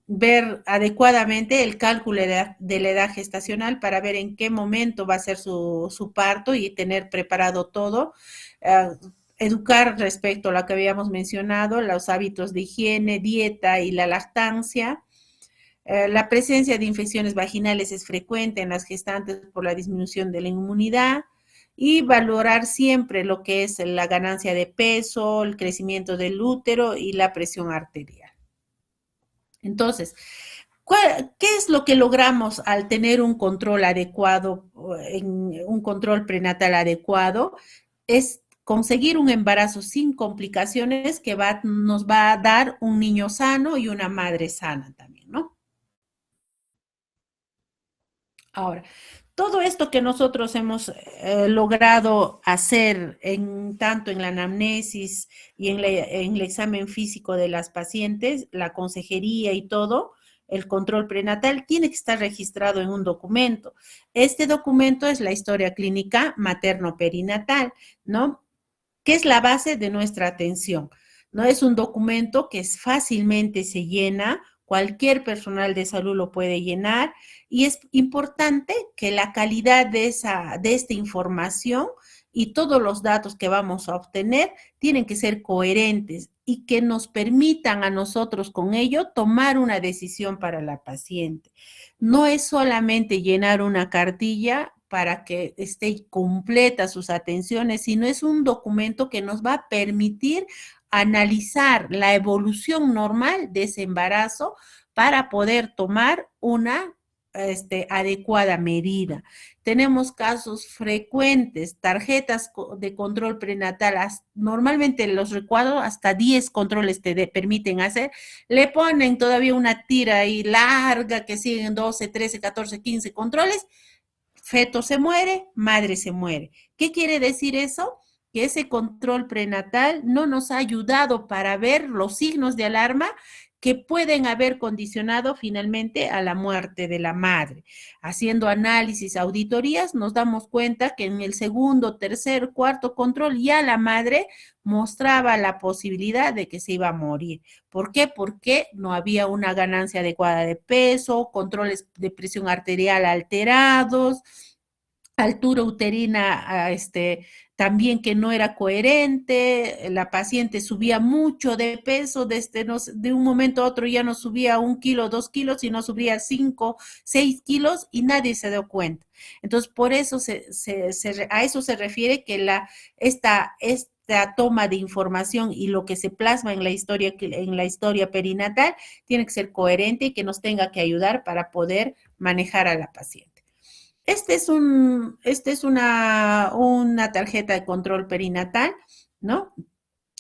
Ver adecuadamente el cálculo de la edad gestacional para ver en qué momento va a ser su parto y tener preparado todo. Eh, Educar respecto a lo que habíamos mencionado, los hábitos de higiene, dieta y la lactancia. La presencia de infecciones vaginales es frecuente en las gestantes por la disminución de la inmunidad y valorar siempre lo que es la ganancia de peso, el crecimiento del útero y la presión arterial. Entonces, ¿qué es lo que logramos al tener un control adecuado, un control prenatal adecuado? Es conseguir un embarazo sin complicaciones que nos va a dar un niño sano y una madre sana también, ¿no? Ahora, todo esto que nosotros hemos logrado hacer tanto en la anamnesis y en el examen físico de las pacientes, la consejería y todo, el control prenatal, tiene que estar registrado en un documento. Este documento es la historia clínica materno-perinatal, ¿no? Que es la base de nuestra atención. No es un documento que fácilmente se llena, cualquier personal de salud lo puede llenar y es importante que la calidad de esta información y todos los datos que vamos a obtener tienen que ser coherentes y que nos permitan a nosotros con ello tomar una decisión para la paciente. No es solamente llenar una cartilla para que esté completa sus atenciones, sino es un documento que nos va a permitir analizar la evolución normal de ese embarazo para poder tomar una adecuada medida. Tenemos casos frecuentes, tarjetas de control prenatal, normalmente los recuadros hasta 10 controles te permiten hacer, le ponen todavía una tira ahí larga que siguen 12, 13, 14, 15 controles, feto se muere, madre se muere. ¿Qué quiere decir eso? Que ese control prenatal no nos ha ayudado para ver los signos de alarma que pueden haber condicionado finalmente a la muerte de la madre. Haciendo análisis, auditorías, nos damos cuenta que en el segundo, tercer, cuarto control ya la madre mostraba la posibilidad de que se iba a morir. ¿Por qué? Porque no había una ganancia adecuada de peso, controles de presión arterial alterados, altura uterina, también que no era coherente, la paciente subía mucho de peso, de un momento a otro ya no subía 1 kilo, 2 kilos, sino subía 5, 6 kilos y nadie se dio cuenta. Entonces, por eso a eso se refiere que esta toma de información y lo que se plasma en la historia perinatal tiene que ser coherente y que nos tenga que ayudar para poder manejar a la paciente. Este es una tarjeta de control perinatal, ¿no?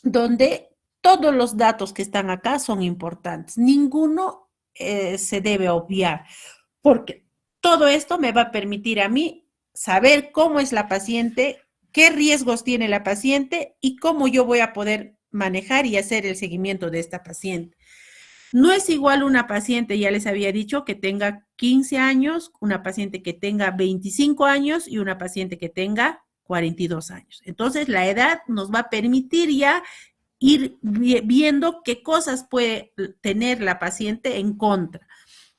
Donde todos los datos que están acá son importantes. Ninguno se debe obviar, porque todo esto me va a permitir a mí saber cómo es la paciente, qué riesgos tiene la paciente y cómo yo voy a poder manejar y hacer el seguimiento de esta paciente. No es igual una paciente, ya les había dicho, que tenga 15 años, una paciente que tenga 25 años y una paciente que tenga 42 años. Entonces, la edad nos va a permitir ya ir viendo qué cosas puede tener la paciente en contra.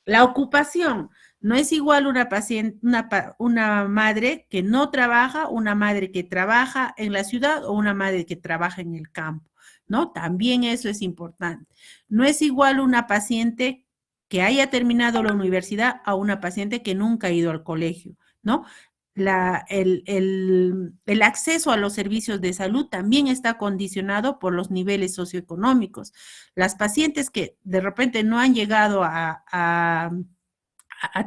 La ocupación. No es igual una paciente, una madre que no trabaja, una madre que trabaja en la ciudad o una madre que trabaja en el campo, ¿no? También eso es importante. No es igual una paciente que haya terminado la universidad a una paciente que nunca ha ido al colegio, ¿no? El acceso a los servicios de salud también está condicionado por los niveles socioeconómicos. Las pacientes que de repente no han llegado a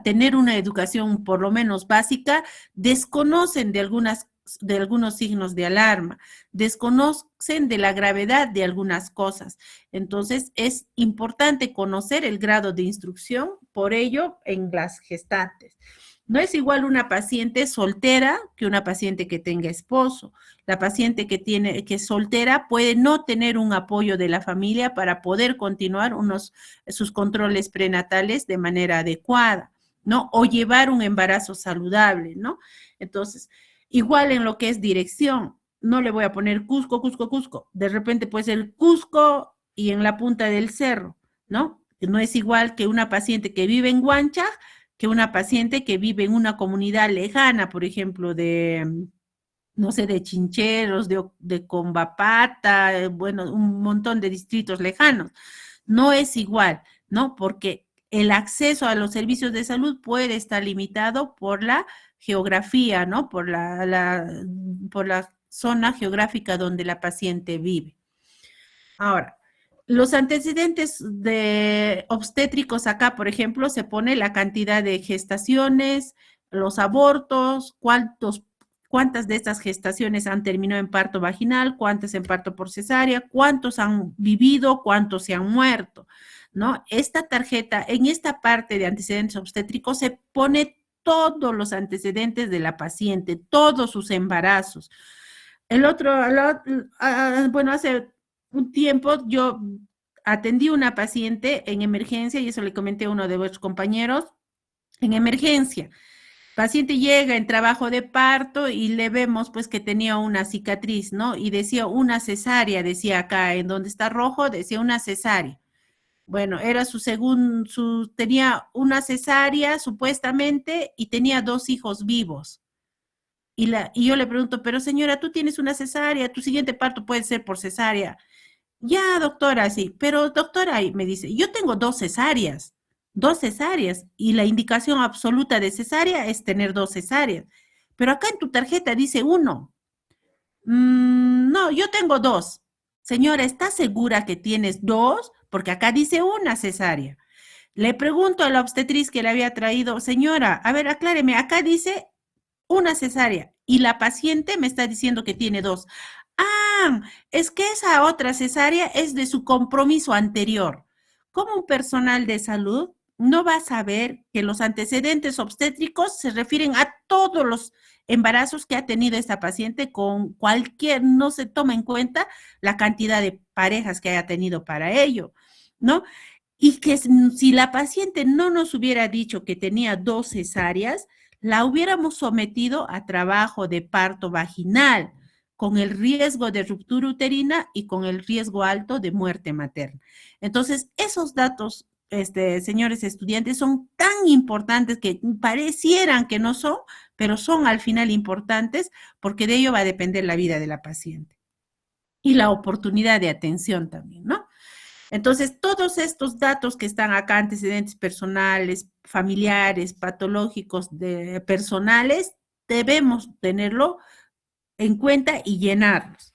tener una educación por lo menos básica, desconocen de algunos signos de alarma, desconocen de la gravedad de algunas cosas. Entonces, es importante conocer el grado de instrucción, por ello, en las gestantes. No es igual una paciente soltera que una paciente que tenga esposo. La paciente que es soltera puede no tener un apoyo de la familia para poder continuar sus controles prenatales de manera adecuada, ¿no? O llevar un embarazo saludable, ¿no? Entonces, igual en lo que es dirección, no le voy a poner Cusco, Cusco, Cusco. De repente puede ser Cusco y en la punta del cerro, ¿no? No es igual que una paciente que vive en Huancha que una paciente que vive en una comunidad lejana, por ejemplo, no sé, de Chincheros, de Combapata, bueno, un montón de distritos lejanos. No es igual, ¿no? Porque el acceso a los servicios de salud puede estar limitado por la geografía, ¿no? Por la zona geográfica donde la paciente vive. Ahora, los antecedentes de obstétricos acá, por ejemplo, se pone la cantidad de gestaciones, los abortos, cuántas de estas gestaciones han terminado en parto vaginal, cuántas en parto por cesárea, cuántos han vivido, cuántos se han muerto, ¿no? Esta tarjeta, en esta parte de antecedentes obstétricos se pone todos los antecedentes de la paciente, todos sus embarazos. Bueno, hace un tiempo yo atendí a una paciente en emergencia y eso le comenté a uno de vuestros compañeros, en emergencia. Paciente llega en trabajo de parto y le vemos pues que tenía una cicatriz, ¿no? Y decía una cesárea, decía acá en donde está rojo, decía una cesárea. Bueno, era tenía una cesárea supuestamente y tenía 2 hijos vivos. Y yo le pregunto, pero señora, tú tienes una cesárea, tu siguiente parto puede ser por cesárea. Ya, doctora, sí, pero doctora, me dice, yo tengo 2 cesáreas, y la indicación absoluta de cesárea es tener 2 cesáreas. Pero acá en tu tarjeta dice 1. No, yo tengo 2. Señora, ¿estás segura que tienes 2? Porque acá dice una cesárea. Le pregunto a la obstetriz que le había traído, señora, a ver, acláreme, acá dice una cesárea y la paciente me está diciendo que tiene dos. Ah, es que esa otra cesárea es de su compromiso anterior. ¿Cómo un personal de salud no va a saber que los antecedentes obstétricos se refieren a todos los embarazos que ha tenido esta paciente con cualquier, no se toma en cuenta la cantidad de parejas que haya tenido para ello, ¿no? Y que si la paciente no nos hubiera dicho que tenía dos cesáreas, la hubiéramos sometido a trabajo de parto vaginal, con el riesgo de ruptura uterina y con el riesgo alto de muerte materna. Entonces, esos datos, señores estudiantes, son tan importantes que parecieran que no son, pero son al final importantes porque de ello va a depender la vida de la paciente y la oportunidad de atención también, ¿no? Entonces, todos estos datos que están acá, antecedentes personales, familiares, patológicos, personales, debemos tenerlo en cuenta y llenarlos.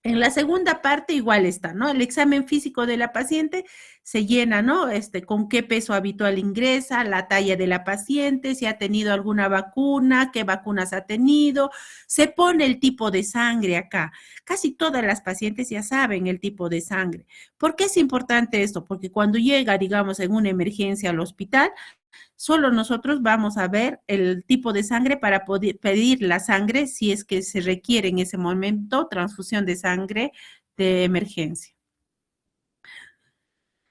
En la segunda parte igual está, ¿no? El examen físico de la paciente se llena, ¿no? Con qué peso habitual ingresa, la talla de la paciente, si ha tenido alguna vacuna, qué vacunas ha tenido, se pone el tipo de sangre acá. Casi todas las pacientes ya saben el tipo de sangre. ¿Por qué es importante esto? Porque cuando llega, digamos, en una emergencia al hospital, solo nosotros vamos a ver el tipo de sangre para poder pedir la sangre si es que se requiere en ese momento transfusión de sangre de emergencia.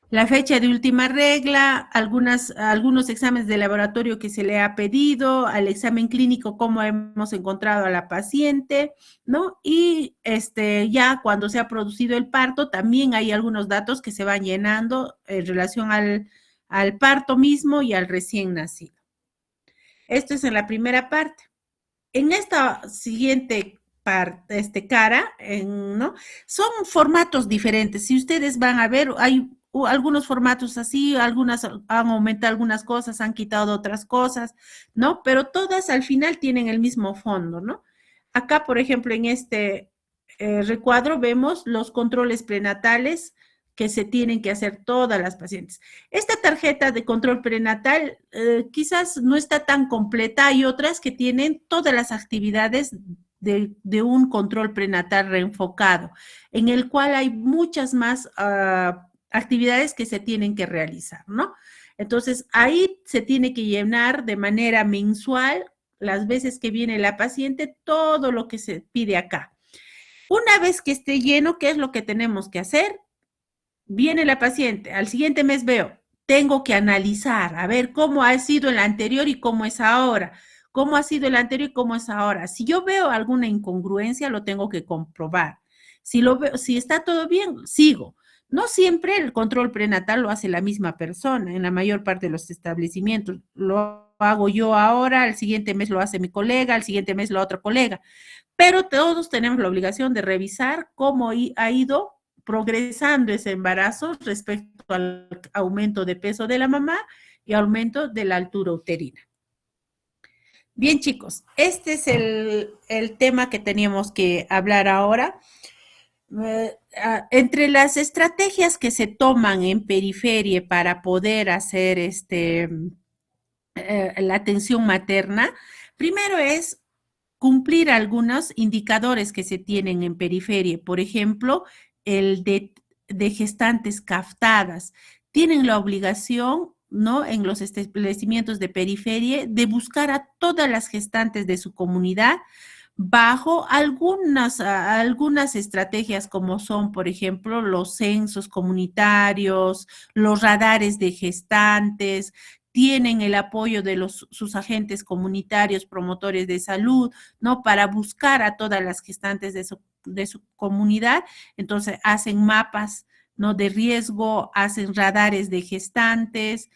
La fecha de última regla, algunos exámenes de laboratorio que se le ha pedido, al examen clínico, cómo hemos encontrado a la paciente, ¿no? Y ya cuando se ha producido el parto, también hay algunos datos que se van llenando en relación al parto mismo y al recién nacido. Esto es en la primera parte. En esta siguiente parte, ¿no? Son formatos diferentes. Si ustedes van a ver, hay algunos formatos así, algunas han aumentado algunas cosas, han quitado otras cosas, ¿no? Pero todas al final tienen el mismo fondo, ¿no? Acá, por ejemplo, en este recuadro vemos los controles prenatales que se tienen que hacer todas las pacientes. Esta tarjeta de control prenatal quizás no está tan completa, hay otras que tienen todas las actividades de un control prenatal reenfocado, en el cual hay muchas más actividades que se tienen que realizar, ¿no? Entonces, ahí se tiene que llenar de manera mensual, las veces que viene la paciente, todo lo que se pide acá. Una vez que esté lleno, ¿qué es lo que tenemos que hacer? Viene la paciente, al siguiente mes veo, tengo que analizar, a ver cómo ha sido el anterior y cómo es ahora, cómo ha sido el anterior y cómo es ahora. Si yo veo alguna incongruencia, lo tengo que comprobar. Si está todo bien, sigo. No siempre el control prenatal lo hace la misma persona, en la mayor parte de los establecimientos. Lo hago yo ahora, al siguiente mes lo hace mi colega, al siguiente mes la otra colega. Pero todos tenemos la obligación de revisar cómo ha ido progresando ese embarazo respecto al aumento de peso de la mamá y aumento de la altura uterina. Bien, chicos, este es el tema que teníamos que hablar ahora. Entre las estrategias que se toman en periferia para poder hacer la atención materna, primero es cumplir algunos indicadores que se tienen en periferia, por ejemplo, el de gestantes captadas. Tienen la obligación, ¿no? En los establecimientos de periferia, de buscar a todas las gestantes de su comunidad bajo algunas estrategias como son, por ejemplo, los censos comunitarios, los radares de gestantes, tienen el apoyo de sus agentes comunitarios, promotores de salud, ¿no? Para buscar a todas las gestantes de su comunidad. Entonces, hacen mapas, ¿no? De riesgo, hacen radares de gestantes.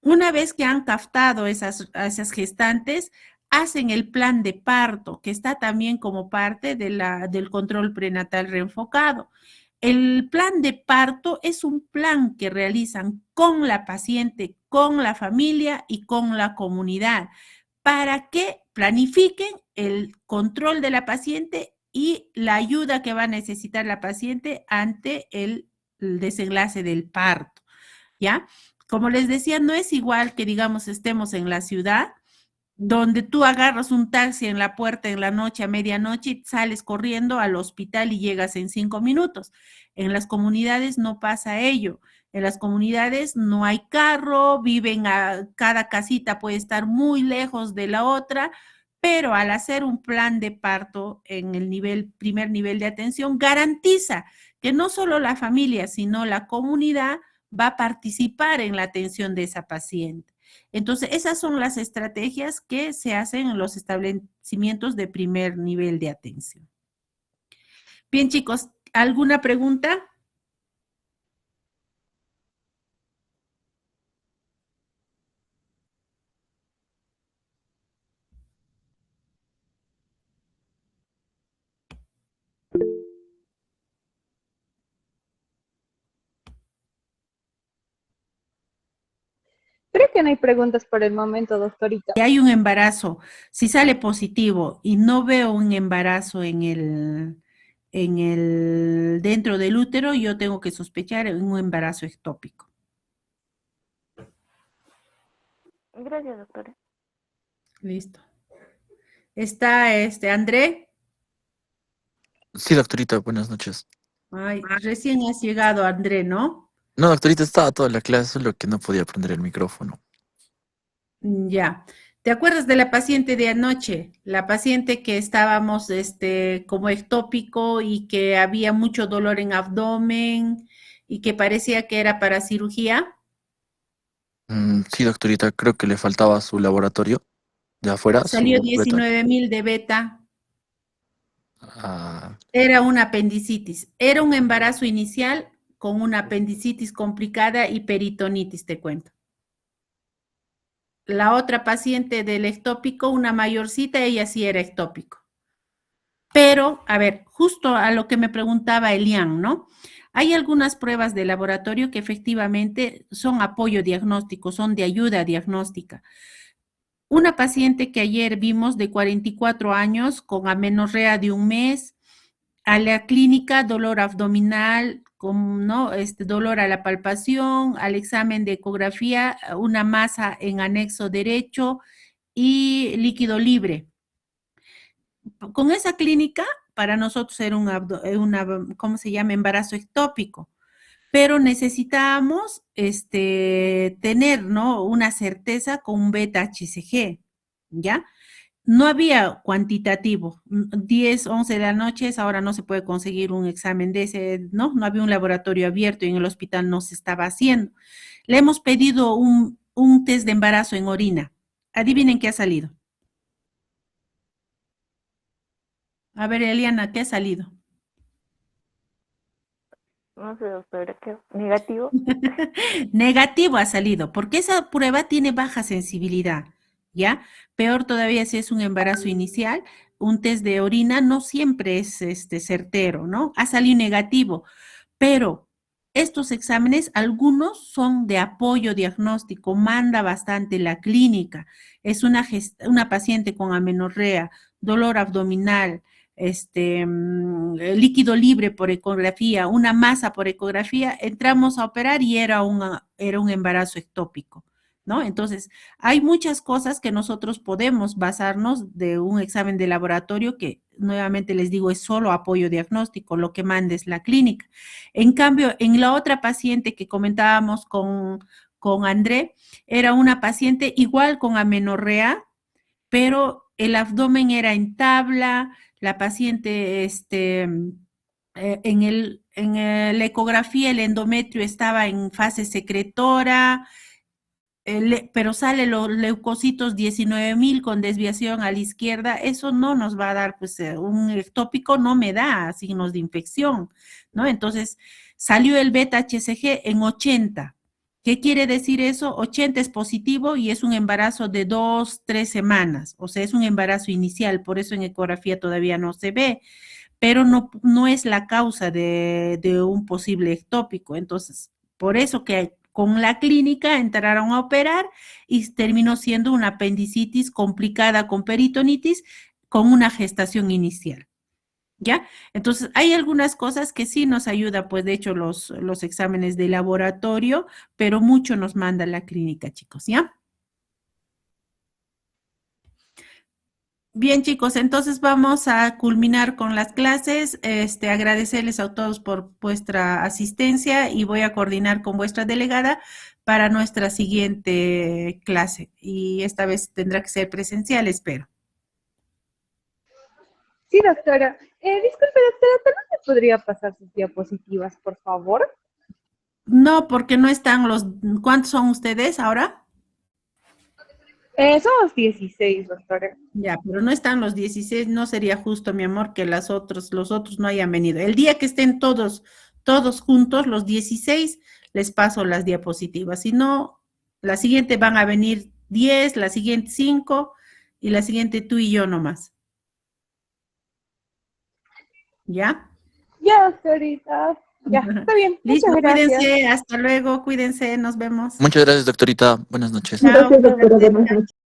Una vez que han captado a esas gestantes, hacen el plan de parto, que está también como parte del control prenatal reenfocado. El plan de parto es un plan que realizan con la paciente, con la familia y con la comunidad para que planifiquen el control de la paciente y la ayuda que va a necesitar la paciente ante el desenlace del parto, ¿ya? Como les decía, no es igual que, digamos, estemos en la ciudad, donde tú agarras un taxi en la puerta en la noche, a medianoche, y sales corriendo al hospital y llegas en 5 minutos. En las comunidades no pasa ello. En las comunidades no hay carro, viven cada casita puede estar muy lejos de la otra, pero al hacer un plan de parto en el primer nivel de atención, garantiza que no solo la familia, sino la comunidad va a participar en la atención de esa paciente. Entonces, esas son las estrategias que se hacen en los establecimientos de primer nivel de atención. Bien, chicos, ¿alguna pregunta? Creo que no hay preguntas por el momento, doctorita. Si hay un embarazo, si sale positivo y no veo un embarazo dentro del útero, yo tengo que sospechar en un embarazo ectópico. Gracias, doctora. Listo. Está André. Sí, doctorita, buenas noches. Ay, recién has llegado, André, ¿no? No, doctorita, estaba toda la clase, solo que no podía prender el micrófono. Ya. ¿Te acuerdas de la paciente de anoche? La paciente que estábamos como ectópico y que había mucho dolor en abdomen y que parecía que era para cirugía. Sí, doctorita, creo que le faltaba su laboratorio de afuera, Salió su beta. 19,000 de beta. Ah, Era una apendicitis. Era un embarazo inicial con una apendicitis complicada y peritonitis, te cuento. La otra paciente del ectópico, una mayorcita, ella sí era ectópico. Pero, a ver, justo a lo que me preguntaba Elian, ¿no? Hay algunas pruebas de laboratorio que efectivamente son apoyo diagnóstico, son de ayuda diagnóstica. Una paciente que ayer vimos de 44 años con amenorrea de 1 mes, a la clínica dolor abdominal, ¿no? Dolor a la palpación, al examen de ecografía, una masa en anexo derecho y líquido libre. Con esa clínica, para nosotros era ¿cómo se llama? Embarazo ectópico. Pero necesitábamos tener, ¿no? Una certeza con un beta-HCG, ¿ya? No había cuantitativo, 10, 11 de la noche, ahora no se puede conseguir un examen de ese, ¿no? No había un laboratorio abierto y en el hospital no se estaba haciendo. Le hemos pedido un test de embarazo en orina. Adivinen qué ha salido. A ver, Eliana, ¿qué ha salido? No sé, doctora, ¿qué? ¿Negativo? Negativo ha salido, porque esa prueba tiene baja sensibilidad, ¿ya? Peor todavía si es un embarazo inicial, un test de orina no siempre es certero, ¿no? Ha salido negativo, pero estos exámenes, algunos son de apoyo diagnóstico, manda bastante la clínica. Es una paciente con amenorrea, dolor abdominal, líquido libre por ecografía, una masa por ecografía, entramos a operar y era un embarazo ectópico, ¿no? Entonces, hay muchas cosas que nosotros podemos basarnos de un examen de laboratorio que, nuevamente les digo, es solo apoyo diagnóstico, lo que manda es la clínica. En cambio, en la otra paciente que comentábamos con André, era una paciente igual con amenorrea, pero el abdomen era en tabla, la paciente, en la ecografía, el endometrio estaba en fase secretora, pero sale los leucocitos 19,000 con desviación a la izquierda, eso no nos va a dar, pues un ectópico no me da signos de infección, ¿no? Entonces, salió el beta-HCG en 80. ¿Qué quiere decir eso? 80 es positivo y es un embarazo de 2, 3 semanas, o sea, es un embarazo inicial, por eso en ecografía todavía no se ve, pero no es la causa de un posible ectópico. Entonces, por eso que con la clínica entraron a operar y terminó siendo una apendicitis complicada con peritonitis con una gestación inicial. ¿Ya? Entonces, hay algunas cosas que sí nos ayuda, pues de hecho los exámenes de laboratorio, pero mucho nos manda la clínica, chicos, ¿ya? Bien, chicos, entonces vamos a culminar con las clases. Agradecerles a todos por vuestra asistencia y voy a coordinar con vuestra delegada para nuestra siguiente clase. Y esta vez tendrá que ser presencial, espero. Sí, doctora. Disculpe, doctora, ¿tal vez me podría pasar sus diapositivas, por favor? No, porque no están ¿cuántos son ustedes ahora? Somos 16, doctora. Ya, pero no están los 16, no sería justo, mi amor, que los otros no hayan venido. El día que estén todos juntos, los 16, les paso las diapositivas. Si no, la siguiente van a venir 10, la siguiente 5 y la siguiente tú y yo nomás. ¿Ya? Ya, doctorita. Ya, está bien. Listo, Muchas gracias. cuídense, hasta luego, cuídense, nos vemos. Muchas gracias, doctorita. Buenas noches. Chao. Gracias, doctora. Buenas noches.